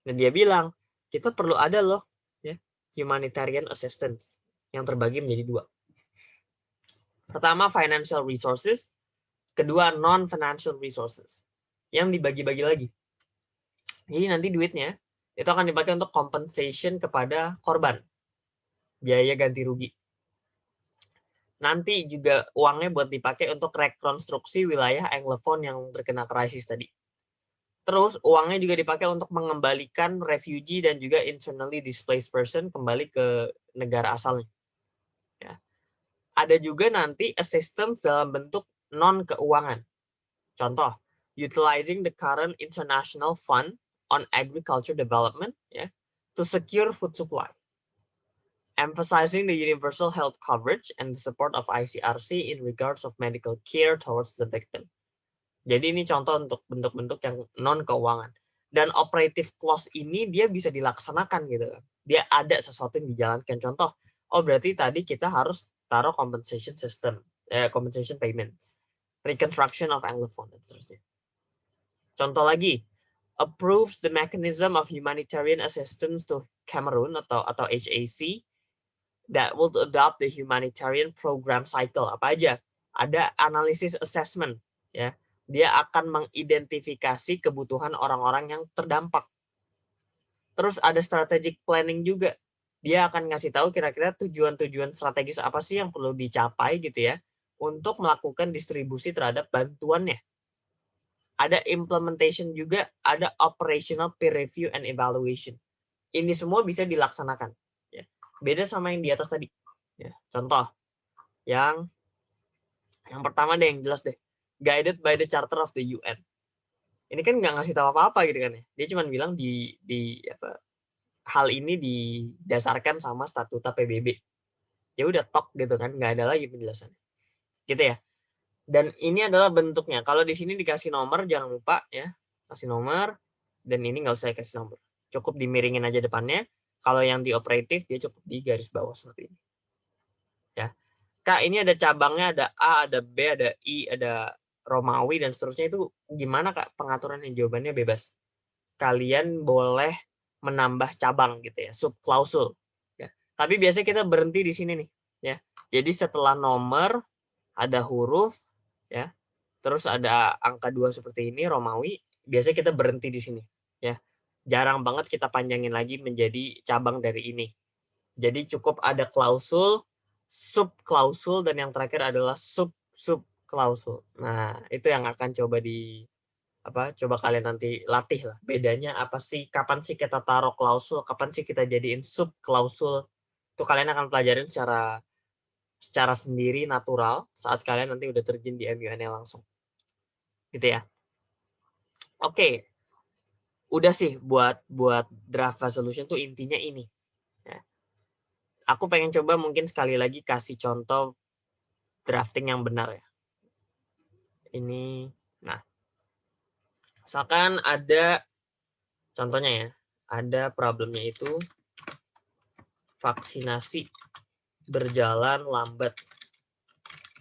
Nah, dia bilang kita perlu ada loh ya, humanitarian assistance yang terbagi menjadi 2. Pertama financial resources, kedua non-financial resources yang dibagi-bagi lagi. Jadi nanti duitnya itu akan dipakai untuk compensation kepada korban, biaya ganti rugi. Nanti juga uangnya buat dipakai untuk rekonstruksi wilayah Anglophone yang terkena krisis tadi. Terus uangnya juga dipakai untuk mengembalikan refugee dan juga internally displaced person kembali ke negara asalnya. Ya. Ada juga nanti assistance dalam bentuk non-keuangan. Contoh, utilizing the current international fund on agriculture development ya, to secure food supply. Emphasizing the universal health coverage and the support of ICRC in regards of medical care towards the victim. Jadi ini contoh untuk bentuk-bentuk yang non-keuangan. Dan operative clause ini dia bisa dilaksanakan gitu kan. Dia ada sesuatu yang dijalankan. Contoh, oh berarti tadi kita harus taruh compensation system, compensation payments, reconstruction of Anglophone, dan seterusnya. Contoh lagi, approves the mechanism of humanitarian assistance to Cameroon atau HAC that will adopt the humanitarian program cycle. Apa aja? Ada analisis assessment, ya. Dia akan mengidentifikasi kebutuhan orang-orang yang terdampak. Terus ada strategic planning juga. Dia akan ngasih tahu kira-kira tujuan-tujuan strategis apa sih yang perlu dicapai gitu ya untuk melakukan distribusi terhadap bantuannya. Ada implementation juga, ada operational peer review and evaluation. Ini semua bisa dilaksanakan. Ya. Beda sama yang di atas tadi. Ya. Contoh, yang pertama deh yang jelas deh. Guided by the Charter of the UN. Ini kan nggak ngasih tahu apa-apa gitu kan ya. Dia cuma bilang hal ini didasarkan sama statuta PBB. Ya udah tok gitu kan, nggak ada lagi penjelasannya. Gitu ya. Dan ini adalah bentuknya. Kalau di sini dikasih nomor, jangan lupa ya. Kasih nomor, dan ini nggak usah kasih nomor. Cukup dimiringin aja depannya. Kalau yang di operatif, dia cukup di garis bawah seperti ini. Ya. Kak, ini ada cabangnya, ada A, ada B, ada I, ada Romawi dan seterusnya itu gimana Kak pengaturannya? Jawabannya bebas. Kalian boleh menambah cabang gitu ya, subklausul. Ya. Tapi biasanya kita berhenti di sini nih, ya. Jadi setelah nomor ada huruf, ya. Terus ada angka 2 seperti ini Romawi, biasanya kita berhenti di sini, ya. Jarang banget kita panjangin lagi menjadi cabang dari ini. Jadi cukup ada klausul, subklausul, dan yang terakhir adalah sub-subklausul. Nah, itu yang akan coba kalian nanti latih lah. Bedanya apa sih? Kapan sih kita taruh klausul? Kapan sih kita jadiin subklausul? Itu kalian akan pelajarin secara sendiri natural saat kalian nanti udah terjun di MUNL langsung. Gitu ya. Oke. Udah sih buat draft resolution tuh intinya ini. Ya. Aku pengen coba mungkin sekali lagi kasih contoh drafting yang benar ya. Ini, nah, misalkan ada contohnya ya, ada problemnya itu vaksinasi berjalan lambat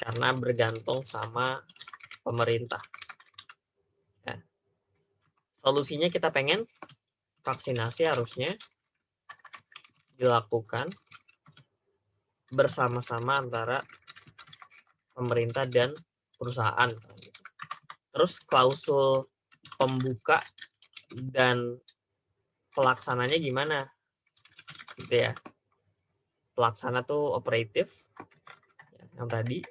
karena bergantung sama pemerintah. Ya. Solusinya kita pengen vaksinasi harusnya dilakukan bersama-sama antara pemerintah dan perusahaan. Terus klausul pembuka dan pelaksananya gimana? Gitu ya. Pelaksana tuh operatif yang tadi.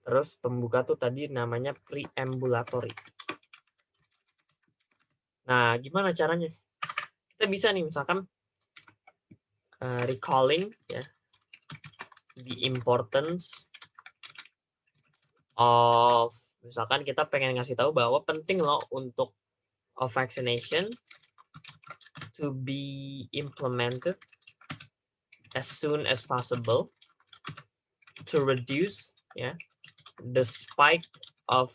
Terus pembuka tuh tadi namanya preambulatory. Nah, gimana caranya? Kita bisa nih misalkan recalling ya, the importance of, misalkan kita pengen ngasih tahu bahwa penting loh untuk vaccination to be implemented as soon as possible to reduce ya the spike of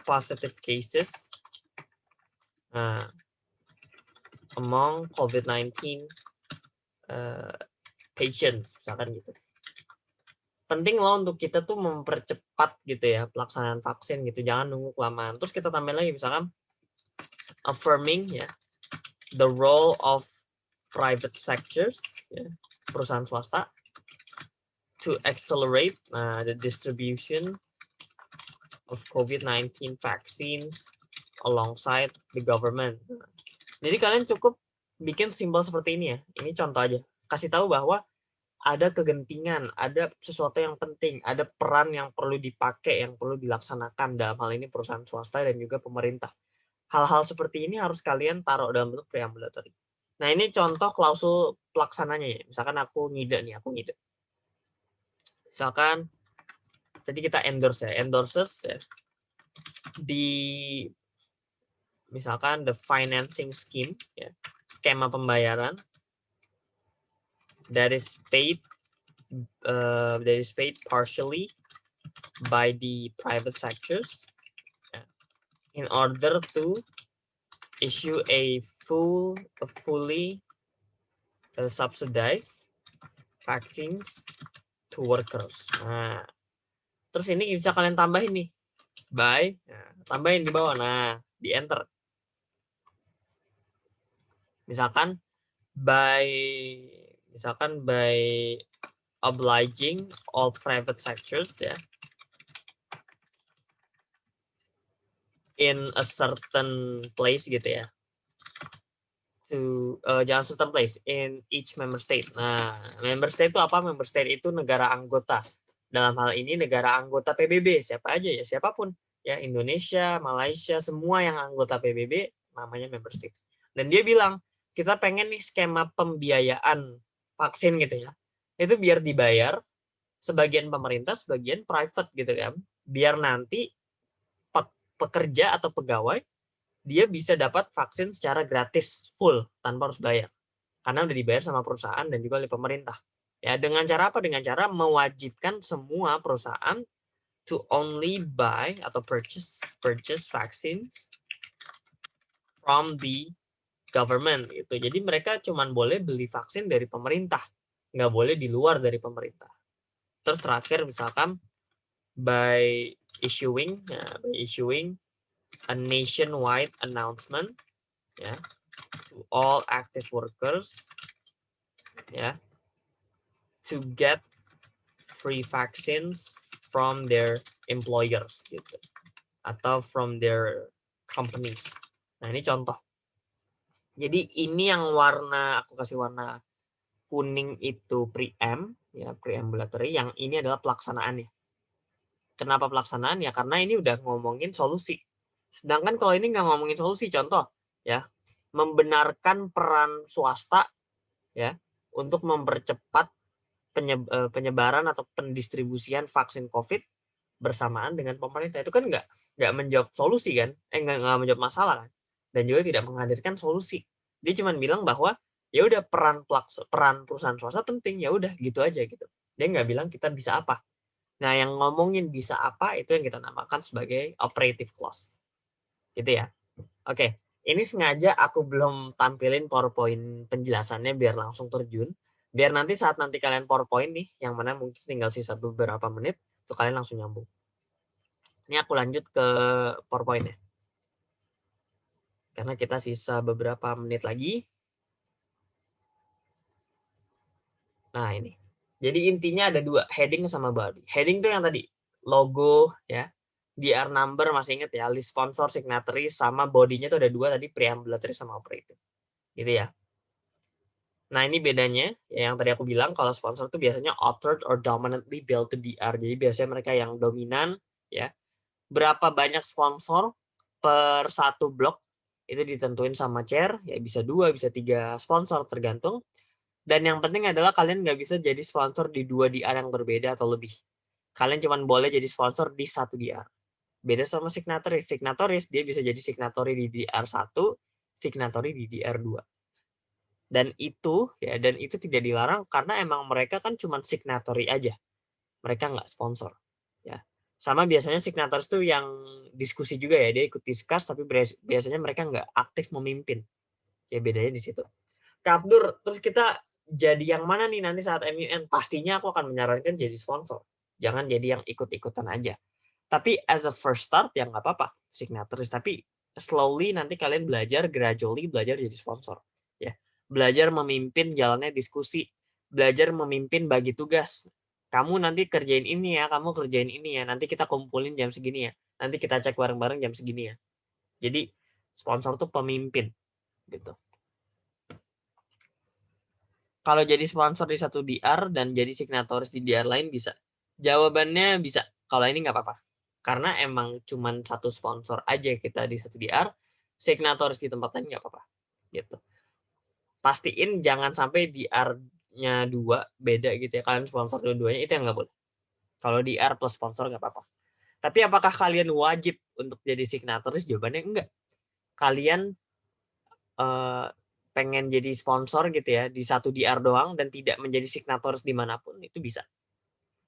positive cases among COVID-19 patients, misalkan gitu. Penting loh untuk kita tuh mempercepat gitu ya pelaksanaan vaksin gitu, jangan nunggu kelamaan. Terus kita tambah lagi misalkan affirming ya the role of private sectors ya, perusahaan swasta to accelerate the distribution of COVID-19 vaccines alongside the government. Jadi kalian cukup bikin simbol seperti ini ya. Ini contoh aja. Kasih tahu bahwa ada kegentingan, ada sesuatu yang penting, ada peran yang perlu dipakai, yang perlu dilaksanakan dalam hal ini perusahaan swasta dan juga pemerintah. Hal-hal seperti ini harus kalian taruh dalam bentuk preambulatory. Nah, ini contoh klausul pelaksananya ya. Misalkan aku ngide nih, Misalkan tadi kita endorse ya, endorses ya, di misalkan the financing scheme ya, skema pembayaran that is paid partially by the private sectors in order to issue a fully subsidized vaccines to workers. Nah, terus ini bisa kalian tambahin nih, by, tambahin di bawah, nah, di enter. Misalkan by obliging all private sectors ya in a certain place gitu ya, to jangan certain place, in each member state. Nah, member state itu apa? Member state itu negara anggota. Dalam hal ini negara anggota PBB, siapa aja ya, siapapun ya, Indonesia, Malaysia, semua yang anggota PBB namanya member state. Dan dia bilang kita pengen nih skema pembiayaan vaksin gitu ya, itu biar dibayar sebagian pemerintah, sebagian private gitu kan, biar nanti pekerja atau pegawai dia bisa dapat vaksin secara gratis full tanpa harus bayar karena udah dibayar sama perusahaan dan juga oleh pemerintah. Ya, dengan cara apa? Dengan cara mewajibkan semua perusahaan to only buy atau purchase vaccines from the government itu. Jadi mereka cuma boleh beli vaksin dari pemerintah, nggak boleh di luar dari pemerintah. Terus terakhir misalkan by issuing a nationwide announcement ya to all active workers ya to get free vaccines from their employers gitu atau from their companies. Nah, ini contoh. Jadi ini yang aku kasih warna kuning itu preempt ya, preambulatory, yang ini adalah pelaksanaannya. Kenapa pelaksanaan? Ya karena ini udah ngomongin solusi. Sedangkan kalau ini nggak ngomongin solusi, contoh ya, membenarkan peran swasta ya untuk mempercepat penyebaran atau pendistribusian vaksin COVID bersamaan dengan pemerintah, itu kan nggak menjawab solusi kan, nggak menjawab masalah kan, dan juga tidak menghadirkan solusi. Dia cuma bilang bahwa ya udah peran perusahaan swasta penting, ya udah gitu aja gitu. Dia nggak bilang kita bisa apa. Nah, yang ngomongin bisa apa itu yang kita namakan sebagai operative clause. Gitu ya. Oke, ini sengaja aku belum tampilin PowerPoint penjelasannya biar langsung terjun. Biar nanti saat nanti kalian PowerPoint nih, yang mana mungkin tinggal sisa beberapa menit, tuh kalian langsung nyambung. Ini aku lanjut ke PowerPoint-nya. Karena kita sisa beberapa menit lagi. Nah, ini. Jadi intinya ada dua, heading sama body. Heading tuh yang tadi, logo ya, DR number, masih ingat ya, list sponsor, signatory, sama body-nya tuh ada dua tadi, preambulatory sama operative. Gitu ya. Nah, ini bedanya ya, yang tadi aku bilang kalau sponsor tuh biasanya authored or dominantly built to DR. Jadi biasanya mereka yang dominan ya. Berapa banyak sponsor per satu blok itu ditentuin sama chair, ya bisa 2, bisa 3 sponsor tergantung. Dan yang penting adalah kalian nggak bisa jadi sponsor di 2 DR yang berbeda atau lebih. Kalian cuma boleh jadi sponsor di 1 DR. Beda sama signatories. Signatories dia bisa jadi signatory di DR1, signatory di DR2. Dan itu tidak dilarang karena emang mereka kan cuma signatory aja. Mereka nggak sponsor. Ya. Sama biasanya signatories tuh yang diskusi juga ya, dia ikut discuss tapi biasanya mereka nggak aktif memimpin. Ya bedanya di situ. Kak Abdur, terus kita jadi yang mana nih nanti saat MUN? Pastinya aku akan menyarankan jadi sponsor. Jangan jadi yang ikut-ikutan aja. Tapi as a first start ya nggak apa-apa, signatories. Tapi slowly nanti kalian gradually belajar jadi sponsor. Ya, belajar memimpin jalannya diskusi, belajar memimpin bagi tugas. Kamu nanti kerjain ini ya, kamu kerjain ini ya. Nanti kita kumpulin jam segini ya. Nanti kita cek bareng-bareng jam segini ya. Jadi sponsor tuh pemimpin gitu. Kalau jadi sponsor di satu DR dan jadi signatoris di DR lain bisa. Jawabannya bisa. Kalau ini nggak apa-apa. Karena emang cuma satu sponsor aja kita di satu DR, signatoris di tempat lain nggak apa-apa. Gitu. Pastiin jangan sampai DR-nya 2 beda gitu ya. Kalian sponsor dua-duanya, itu yang nggak boleh. Kalau DR plus sponsor nggak apa-apa. Tapi apakah kalian wajib untuk jadi signatoris? Jawabannya enggak. Kalian pengen jadi sponsor gitu ya di satu DR doang dan tidak menjadi signatoris dimanapun, itu bisa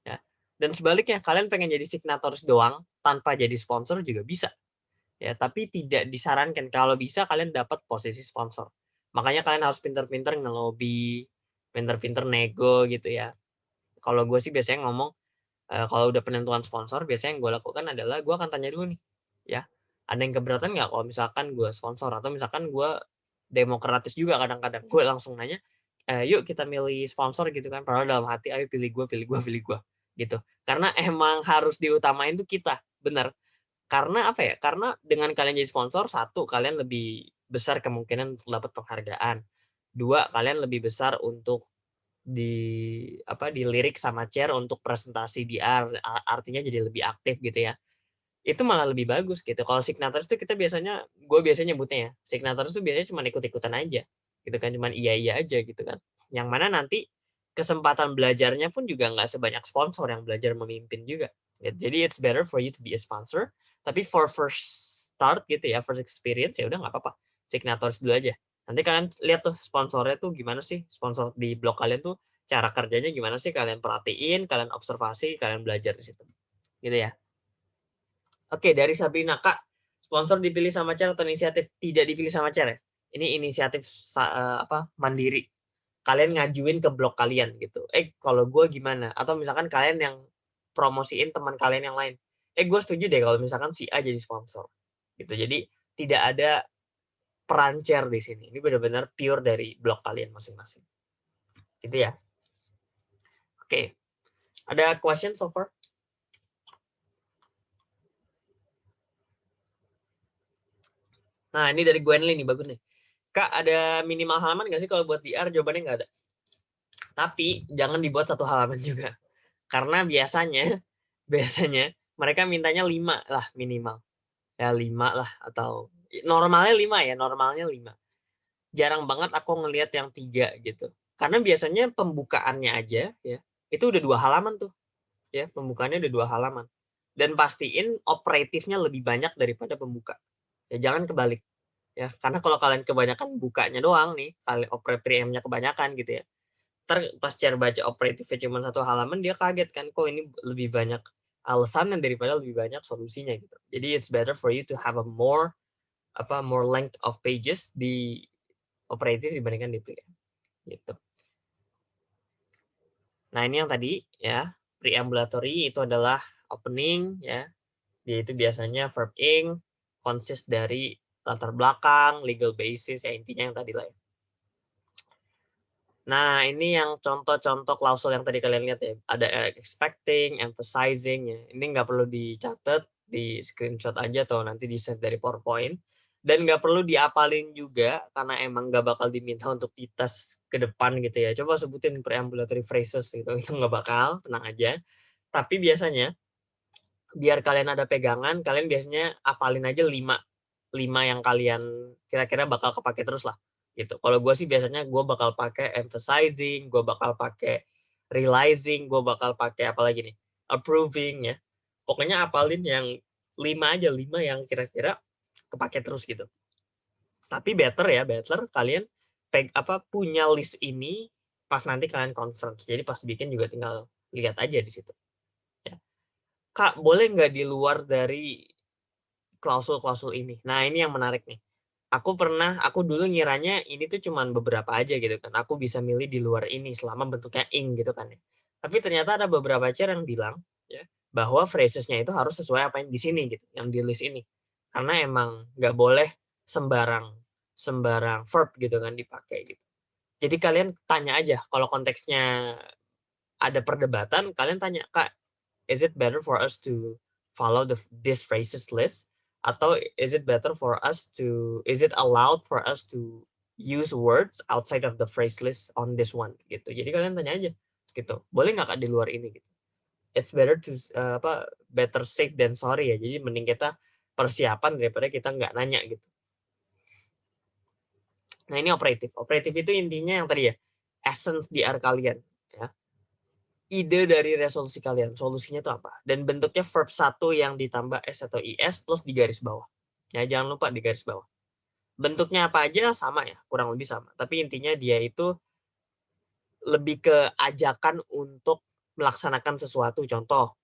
ya. Dan sebaliknya, kalian pengen jadi signatoris doang tanpa jadi sponsor juga bisa ya, tapi tidak disarankan. Kalau bisa kalian dapat posisi sponsor, makanya kalian harus pinter-pinter ngelobi, pinter-pinter nego gitu ya. Kalau gue sih biasanya ngomong, kalau udah penentuan sponsor, biasanya yang gue lakukan adalah gue akan tanya dulu nih ya, ada yang keberatan nggak kalau misalkan gue sponsor, atau misalkan gue demokratis juga kadang-kadang gue langsung nanya, yuk kita milih sponsor gitu kan, padahal dalam hati ayo pilih gue gitu. Karena emang harus diutamain tuh kita, benar. Karena apa ya, karena dengan kalian jadi sponsor, satu, kalian lebih besar kemungkinan untuk dapat penghargaan. Dua, kalian lebih besar untuk dilirik sama chair untuk presentasi di artinya jadi lebih aktif gitu ya. Itu malah lebih bagus gitu. Kalau signatories itu gue biasanya nyebutnya ya, signatories itu biasanya cuma ikut-ikutan aja gitu kan, cuma iya aja gitu kan. Yang mana nanti kesempatan belajarnya pun juga nggak sebanyak sponsor yang belajar memimpin juga. Jadi it's better for you to be a sponsor. Tapi for first start gitu ya, first experience, ya udah nggak apa-apa, signatories dulu aja. Nanti kalian lihat tuh sponsornya tuh gimana sih, sponsor di blog kalian tuh cara kerjanya gimana sih, kalian perhatiin, kalian observasi, kalian belajar di situ. Gitu ya. Oke, dari Sabrina, Kak, sponsor dipilih sama chair atau inisiatif? Tidak dipilih sama chair ya. Ini inisiatif mandiri. Kalian ngajuin ke blog kalian gitu. Kalau gue gimana? Atau misalkan kalian yang promosiin teman kalian yang lain. Gue setuju deh kalau misalkan si A jadi sponsor. Gitu. Jadi tidak ada peran share di sini. Ini benar-benar pure dari blog kalian masing-masing. Gitu ya. Oke. Ada question so far? Nah, ini dari Gwenly nih, bagus nih. Kak, ada minimal halaman nggak sih kalau buat DR? Jawabannya nggak ada. Tapi jangan dibuat satu halaman juga. Karena biasanya mereka mintanya 5 lah minimal. Ya 5 lah, atau normalnya 5 ya, normalnya 5. Jarang banget aku ngelihat yang 3 gitu. Karena biasanya pembukaannya aja ya, itu udah 2 halaman tuh. Ya, pembukaannya udah 2 halaman. Dan pastiin operatifnya lebih banyak daripada pembuka. Ya jangan kebalik. Ya, karena kalau kalian kebanyakan bukanya doang nih, kalian preamp-nya kebanyakan gitu ya. Pas cara baca operatifnya cuma 1 halaman, dia kaget kan, kok ini lebih banyak alasan daripada lebih banyak solusinya gitu. Jadi it's better for you to have a more length of pages di operatif dibandingkan di preamp gitu. Nah, ini yang tadi ya, preambulatory itu adalah opening ya. Yaitu biasanya verb ing, consist dari latar belakang, legal basis ya, intinya yang tadi lah ya. Nah, ini yang contoh-contoh klausul yang tadi kalian lihat ya. Ada expecting, emphasizing ya. Ini nggak perlu dicatat, di screenshot aja atau nanti di save dari PowerPoint. Dan nggak perlu diapalin juga, karena emang nggak bakal diminta untuk dites ke depan gitu ya. Coba sebutin preambulatory phrases gitu. Itu nggak bakal, tenang aja. Tapi biasanya, biar kalian ada pegangan, kalian biasanya apalin aja 5 yang kalian kira-kira bakal kepake terus lah gitu. Kalau gue sih biasanya gue bakal pakai emphasizing, gue bakal pakai realizing, gue bakal pakai apa lagi nih, approving ya. Pokoknya apalin yang 5 aja, 5 yang kira-kira kepake terus gitu. Tapi better kalian punya list ini pas nanti kalian conference. Jadi pas bikin juga tinggal lihat aja di situ. Ya. Kak, boleh nggak di luar dari klausul-klausul ini? Nah, ini yang menarik nih. Aku dulu ngiranya ini tuh cuman beberapa aja gitu kan. Aku bisa milih di luar ini selama bentuknya ing gitu kan ya. Tapi ternyata ada beberapa chair yang bilang ya bahwa phrasesnya itu harus sesuai apa yang di sini gitu, yang di list ini. Karena emang nggak boleh sembarang verb gitu kan dipakai gitu. Jadi kalian tanya aja kalau konteksnya ada perdebatan, kalian tanya, Kak, is it better for us to follow this phrases list, atau is it allowed for us to use words outside of the phrase list on this one gitu. Jadi kalian tanya aja gitu, boleh nggak Kak di luar ini gitu. It's better to better safe than sorry ya. Jadi mending kita persiapan daripada kita nggak nanya gitu. Nah, ini operatif itu intinya yang tadi ya, essence DR kalian ya. Ide dari resolusi kalian, solusinya itu apa? Dan bentuknya verb 1 yang ditambah S atau IS plus di garis bawah. Ya, jangan lupa di garis bawah. Bentuknya apa aja sama ya, kurang lebih sama. Tapi intinya dia itu lebih ke ajakan untuk melaksanakan sesuatu. Contoh,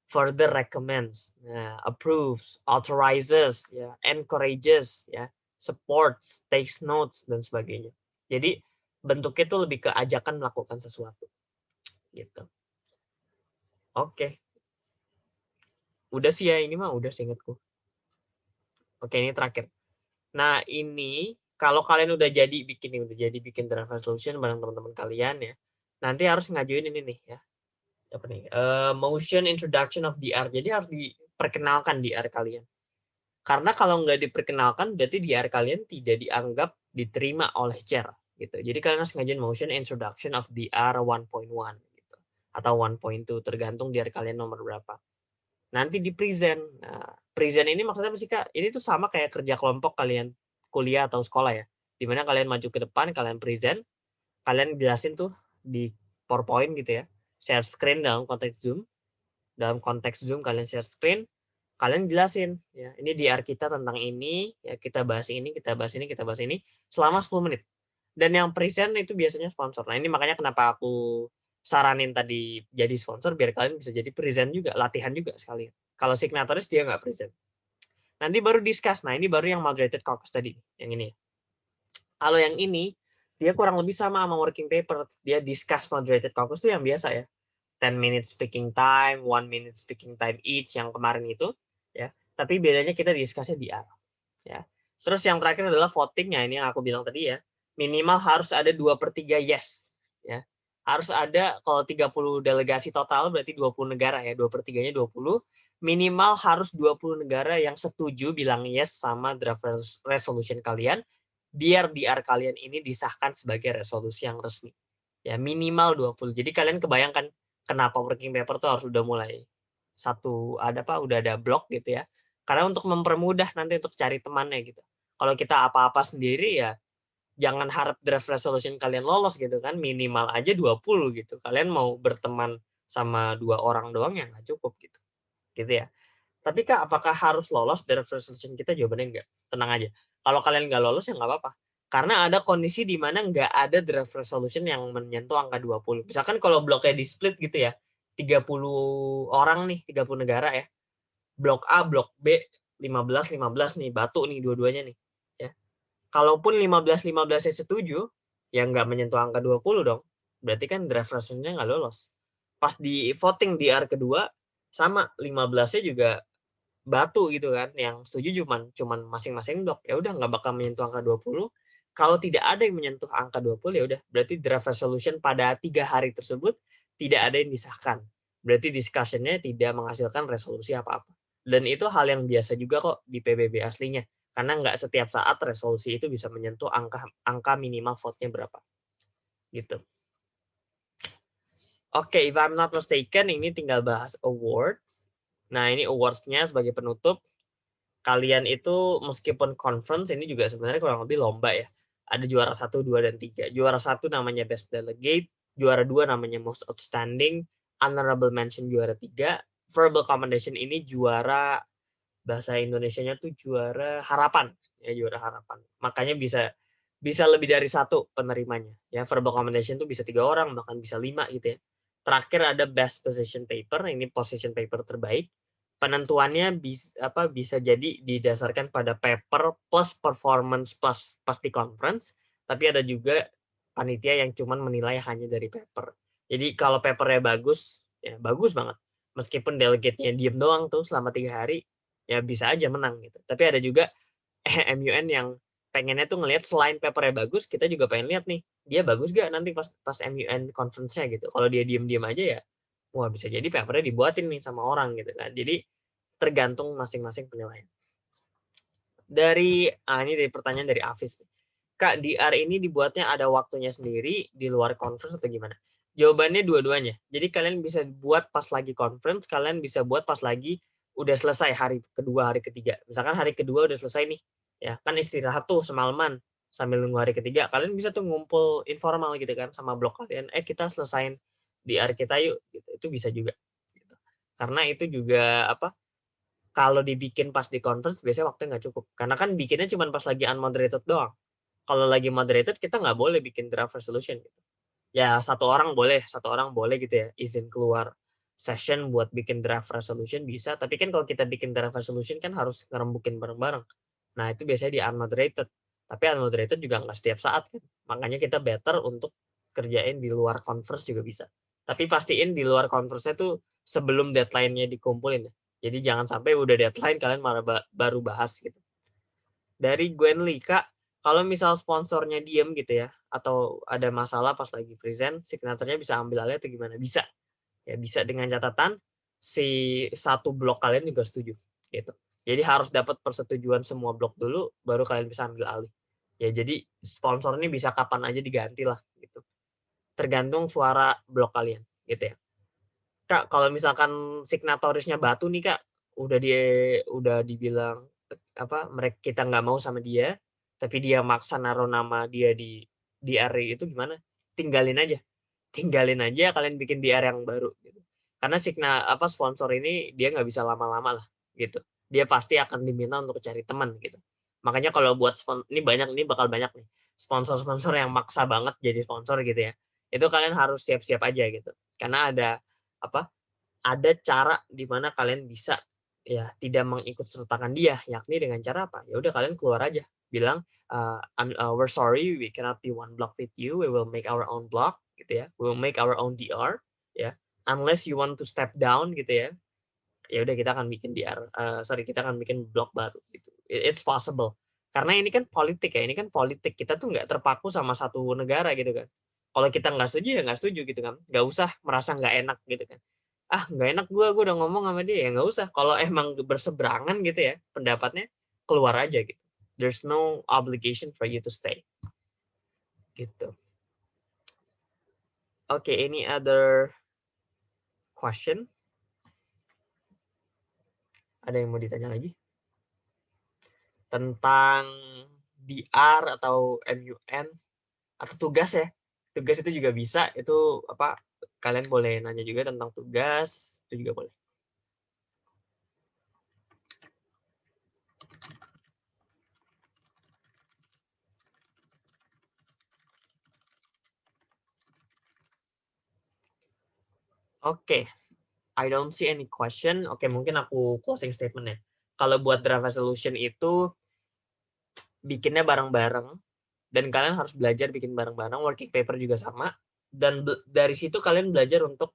further recommends, approves, authorizes, ya, encourages, ya, supports, takes notes, dan sebagainya. Jadi bentuknya itu lebih ke ajakan melakukan sesuatu. Gitu. Oke. Udah sih ya, ini mah udah seingatku. Oke, ini terakhir. Nah, ini kalau kalian udah jadi bikin draft resolution bareng teman-teman kalian ya, nanti harus ngajuin ini nih ya. Apa nih? Motion introduction of DR. Jadi harus diperkenalkan DR kalian. Karena kalau nggak diperkenalkan, berarti DR kalian tidak dianggap diterima oleh chair. Gitu. Jadi kalian harus ngajuin motion introduction of DR 1.1 gitu. Atau 1.2, tergantung DR kalian nomor berapa. Nanti di present. Nah, present ini maksudnya apa sih Kak? Ini tuh sama kayak kerja kelompok kalian kuliah atau sekolah ya. Dimana kalian maju ke depan, kalian present, kalian jelasin tuh di PowerPoint gitu ya. Share screen dalam konteks Zoom. Dalam konteks Zoom kalian share screen, kalian jelasin ya. Ini DR kita tentang ini, ya kita bahas ini, kita bahas ini selama 10 menit. Dan yang present itu biasanya sponsor. Nah, ini makanya kenapa aku saranin tadi jadi sponsor, biar kalian bisa jadi present juga, latihan juga sekalian. Kalau signatoris dia nggak present. Nanti baru discuss. Nah, ini baru yang moderated caucus tadi, yang ini. Kalau yang ini, dia kurang lebih sama working paper. Dia discuss moderated caucus itu yang biasa ya. 10 minutes speaking time, 1 minute speaking time each yang kemarin itu, ya. Tapi bedanya kita diskusinya DR, ya. Terus yang terakhir adalah voting-nya, ini yang aku bilang tadi ya. Minimal harus ada 2/3 yes, ya. Harus ada, kalau 30 delegasi total berarti 20 negara ya, 2/3-nya 20. Minimal harus 20 negara yang setuju bilang yes sama draft resolution kalian, biar DR kalian ini disahkan sebagai resolusi yang resmi. Ya, minimal 20. Jadi kalian kebayangkan kenapa working paper tuh harus udah mulai udah ada blog gitu ya. Karena untuk mempermudah nanti untuk cari temannya gitu. Kalau kita apa-apa sendiri ya jangan harap draft resolution kalian lolos gitu kan, minimal aja 20 gitu. Kalian mau berteman sama 2 orang doang ya nggak cukup gitu. Gitu ya. Tapi Kak, apakah harus lolos draft resolution kita? Jawabannya enggak. Tenang aja. Kalau kalian nggak lolos ya nggak apa-apa. Karena ada kondisi di mana nggak ada draft resolution yang menyentuh angka 20. Misalkan kalau bloknya di split gitu ya, 30 orang nih, 30 negara ya. Blok A, blok B, 15-15 nih, batu nih dua-duanya nih. Ya. Kalaupun 15-15-nya setuju, ya nggak menyentuh angka 20 dong. Berarti kan draft resolution-nya nggak lolos. Pas di voting di R kedua, sama 15-nya juga batu gitu kan, yang setuju cuman masing-masing blok, ya udah nggak bakal menyentuh angka 20. Kalau tidak ada yang menyentuh angka 20 ya udah berarti draft resolution pada 3 hari tersebut tidak ada yang disahkan. Berarti discussion-nya tidak menghasilkan resolusi apa-apa. Dan itu hal yang biasa juga kok di PBB aslinya. Karena nggak setiap saat resolusi itu bisa menyentuh angka minimal vote-nya berapa. Gitu. Oke, if I'm not mistaken, ini tinggal bahas awards. Nah, ini awards-nya sebagai penutup. Kalian itu meskipun conference ini juga sebenarnya kurang lebih lomba ya. Ada juara 1, 2, dan 3. Juara 1 namanya Best Delegate, juara 2 namanya Most Outstanding, Honorable Mention juara 3, Verbal Commendation ini juara, bahasa Indonesianya tuh juara harapan. Ya, juara harapan. Makanya bisa lebih dari 1 penerimanya. Ya, Verbal Commendation tuh bisa 3 orang, bahkan bisa 5 gitu ya. Terakhir ada Best Position Paper, ini position paper terbaik. Penentuannya bisa jadi didasarkan pada paper plus performance plus pasti conference, tapi ada juga panitia yang cuman menilai hanya dari paper. Jadi kalau papernya bagus, ya bagus banget. Meskipun delegate-nya diem doang tuh selama 3 hari, ya bisa aja menang gitu. Tapi ada juga MUN yang pengennya tuh ngelihat selain papernya bagus, kita juga pengen lihat nih, dia bagus gak nanti pas MUN conference-nya gitu. Kalau dia diem-diem aja ya, wah bisa jadi papernya dibuatin nih sama orang gitu kan. Jadi tergantung masing-masing penilaian. Ini dari pertanyaan dari Afis. Kak, DR ini dibuatnya ada waktunya sendiri di luar conference atau gimana? Jawabannya dua-duanya. Jadi kalian bisa buat pas lagi conference, kalian bisa buat pas lagi udah selesai hari kedua, hari ketiga. Misalkan hari kedua udah selesai nih, ya kan istirahat tuh semalaman sambil nunggu hari ketiga. Kalian bisa tuh ngumpul informal gitu kan sama blog kalian. Kita selesain DR kita yuk. Gitu. Itu bisa juga. Gitu. Karena itu juga kalau dibikin pas di conference biasanya waktunya nggak cukup. Karena kan bikinnya cuma pas lagi unmoderated doang. Kalau lagi moderated kita nggak boleh bikin draft resolution. Gitu. Ya satu orang boleh gitu ya izin keluar session buat bikin draft resolution bisa. Tapi kan kalau kita bikin draft resolution kan harus ngerembukin bareng-bareng. Nah itu biasanya di unmoderated. Tapi unmoderated juga nggak setiap saat kan. Makanya kita better untuk kerjain di luar conference juga bisa. Tapi pastiin di luar conference-nya tuh sebelum deadline-nya dikumpulin ya. Jadi jangan sampai udah deadline kalian malah baru bahas gitu. Dari Gwen Lee, Kak, kalau misal sponsornya diem gitu ya, atau ada masalah pas lagi present, signaturnya bisa ambil alih atau gimana? Bisa. Ya bisa dengan catatan si satu blok kalian juga setuju gitu. Jadi harus dapat persetujuan semua blok dulu baru kalian bisa ambil alih. Ya jadi sponsor ini bisa kapan aja diganti lah gitu. Tergantung suara blok kalian gitu ya. Kak, kalau misalkan signatorisnya batu nih Kak, udah dibilang mereka kita nggak mau sama dia, tapi dia maksa naruh nama dia di area itu gimana? Tinggalin aja. Tinggalin aja kalian bikin DR yang baru gitu. Karena sponsor ini dia nggak bisa lama-lama lah gitu. Dia pasti akan diminta untuk cari teman gitu. Makanya kalau buat ini bakal banyak nih sponsor-sponsor yang maksa banget jadi sponsor gitu ya. Itu kalian harus siap-siap aja gitu. Karena apa ada cara di mana kalian bisa ya tidak mengikut sertakan dia, yakni dengan cara apa? Ya udah kalian keluar aja, bilang we're sorry we cannot be one block with you, we will make our own block gitu ya, we will make our own DR ya. unless you want to step down gitu ya, ya udah kita akan bikin kita akan bikin blog baru gitu. It's possible. Karena ini kan politik ya, ini kan politik. Kita tuh nggak terpaku sama satu negara gitu kan. Kalau kita nggak setuju ya nggak setuju gitu kan. Nggak usah merasa nggak enak gitu kan. Ah nggak enak gue udah ngomong sama dia ya nggak usah. Kalau emang berseberangan gitu ya pendapatnya, keluar aja gitu. There's no obligation for you to stay. Gitu. Okay, any other question? Ada yang mau ditanya lagi? Tentang DR atau MUN atau tugas ya. Tugas itu juga bisa, itu apa kalian boleh nanya juga tentang tugas, itu juga boleh. Oke. I don't see any question. Oke, mungkin aku closing statement ya. Kalau buat draft resolution itu bikinnya bareng-bareng dan kalian harus belajar bikin bareng-bareng, working paper juga sama, dan dari situ kalian belajar untuk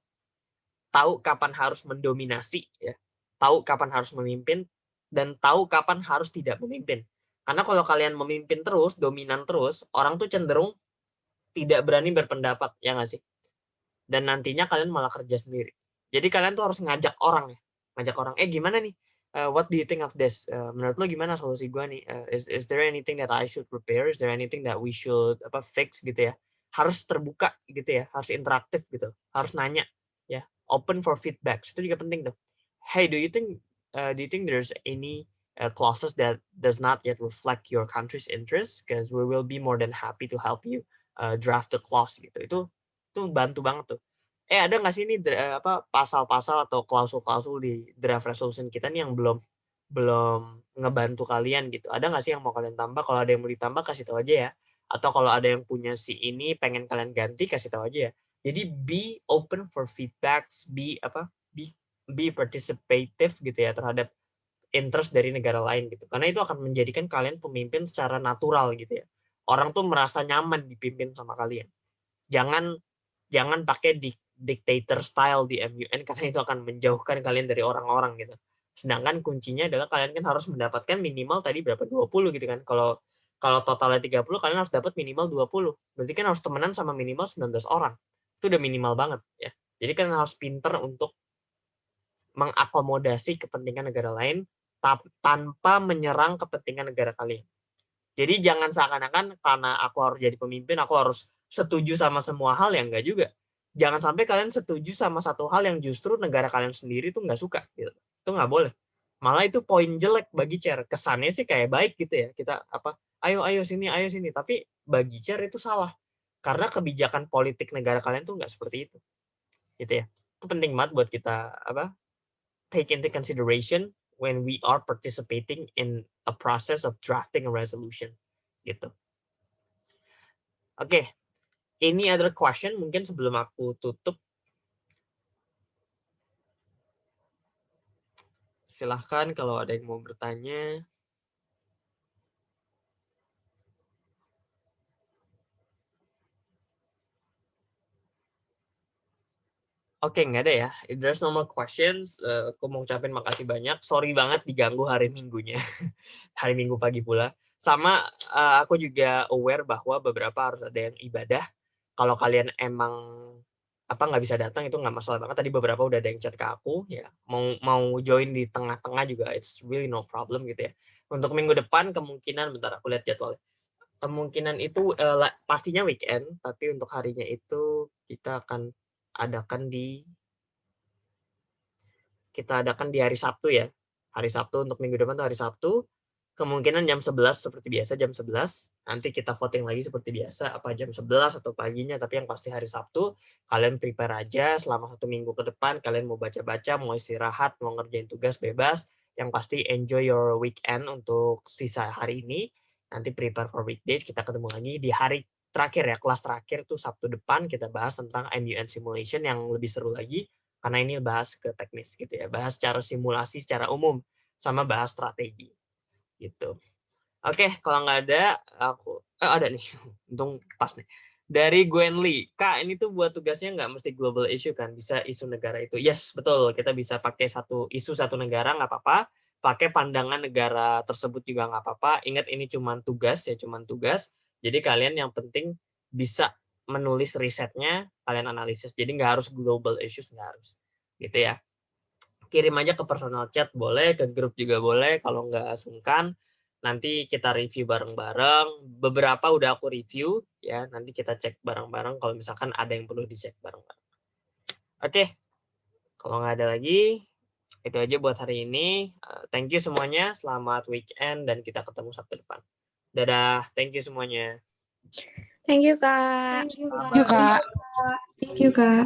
tahu kapan harus mendominasi ya. Tahu kapan harus memimpin dan tahu kapan harus tidak memimpin. Karena kalau kalian memimpin terus, dominan terus, orang tuh cenderung tidak berani berpendapat, ya nggak sih? Dan nantinya kalian malah kerja sendiri. Jadi kalian tuh harus ngajak orang ya. Ngajak orang, gimana nih? What do you think of this? Menurut lo gimana solusi gue nih? Is there anything that I should prepare? Is there anything that we should fix gitu ya? Harus terbuka gitu ya, harus interaktif gitu, harus nanya ya, open for feedback. Itu juga penting tuh. Hey, do you think there's any clauses that does not yet reflect your country's interests? Because we will be more than happy to help you draft the clause gitu. Itu bantu banget tuh. Ada nggak sih ini pasal-pasal atau klausul-klausul di draft resolution kita nih yang belum ngebantu kalian gitu. Ada nggak sih yang mau kalian tambah? Kalau ada yang mau ditambah kasih tahu aja ya. Atau kalau ada yang punya si ini pengen kalian ganti kasih tahu aja ya. Jadi be open for feedbacks, be participative gitu ya terhadap interest dari negara lain gitu. Karena itu akan menjadikan kalian pemimpin secara natural gitu ya. Orang tuh merasa nyaman dipimpin sama kalian. Jangan pakai dictator style di MUN karena itu akan menjauhkan kalian dari orang-orang gitu. Sedangkan kuncinya adalah kalian kan harus mendapatkan minimal tadi berapa 20 gitu kan. Kalau kalau totalnya 30 kalian harus dapat minimal 20. Berarti kan harus temenan sama minimal 19 orang. Itu udah minimal banget ya. Jadi kan harus pinter untuk mengakomodasi kepentingan negara lain tanpa menyerang kepentingan negara kalian. Jadi jangan seakan-akan karena aku harus jadi pemimpin, aku harus setuju sama semua hal, yang enggak juga. Jangan sampai kalian setuju sama satu hal yang justru negara kalian sendiri tuh nggak suka. Gitu. Itu nggak boleh. Malah itu poin jelek bagi chair. Kesannya sih kayak baik gitu ya. Kita ayo sini. Tapi bagi chair itu salah. Karena kebijakan politik negara kalian tuh nggak seperti itu. Gitu ya. Itu penting banget buat kita take into consideration when we are participating in a process of drafting a resolution gitu. Oke, any other question mungkin sebelum aku tutup? Silahkan kalau ada yang mau bertanya. Oke, nggak ada ya. If there's no more questions, aku mau ucapin makasih banyak. Sorry banget diganggu hari Minggunya. Hari Minggu pagi pula. Sama aku juga aware bahwa beberapa harus ada yang ibadah. Kalau kalian emang nggak bisa datang itu nggak masalah banget. Tadi beberapa udah ada yang chat ke aku ya. Mau join di tengah-tengah juga it's really no problem gitu ya. Untuk minggu depan kemungkinan bentar aku lihat jadwalnya. Kemungkinan itu pastinya weekend, tapi untuk harinya itu kita akan adakan di hari Sabtu ya. Hari Sabtu untuk minggu depan tuh hari Sabtu. Kemungkinan jam 11 seperti biasa, jam 11. Nanti kita voting lagi seperti biasa, apa jam 11 atau paginya, tapi yang pasti hari Sabtu. Kalian prepare aja selama 1 minggu ke depan, kalian mau baca-baca, mau istirahat, mau ngerjain tugas bebas. Yang pasti enjoy your weekend untuk sisa hari ini. Nanti prepare for weekdays, kita ketemu lagi di hari terakhir ya, kelas terakhir tuh Sabtu depan, kita bahas tentang MUN simulation yang lebih seru lagi. Karena ini bahas ke teknis gitu ya, bahas secara simulasi secara umum, sama bahas strategi gitu. Oke, kalau nggak ada aku ada nih. Untung pas nih. Dari Gwen Lee, Kak, ini tuh buat tugasnya nggak mesti global issue kan, bisa isu negara itu. Yes, betul. Kita bisa pakai satu isu satu negara nggak apa-apa, pakai pandangan negara tersebut juga nggak apa-apa. Ingat ini cuma tugas ya, cuma tugas. Jadi kalian yang penting bisa menulis risetnya, kalian analisis. Jadi nggak harus global issues, nggak harus. Gitu ya. Kirim aja ke personal chat boleh, ke grup juga boleh. Kalau nggak sungkan, nanti kita review bareng-bareng. Beberapa udah aku review, ya. Nanti kita cek bareng-bareng kalau misalkan ada yang perlu dicek bareng-bareng. Oke, kalau nggak ada lagi, itu aja buat hari ini. Thank you semuanya, selamat weekend, dan kita ketemu Sabtu depan. Dadah, thank you semuanya. Thank you, Kak. Thank you, Kak. Thank you, Kak.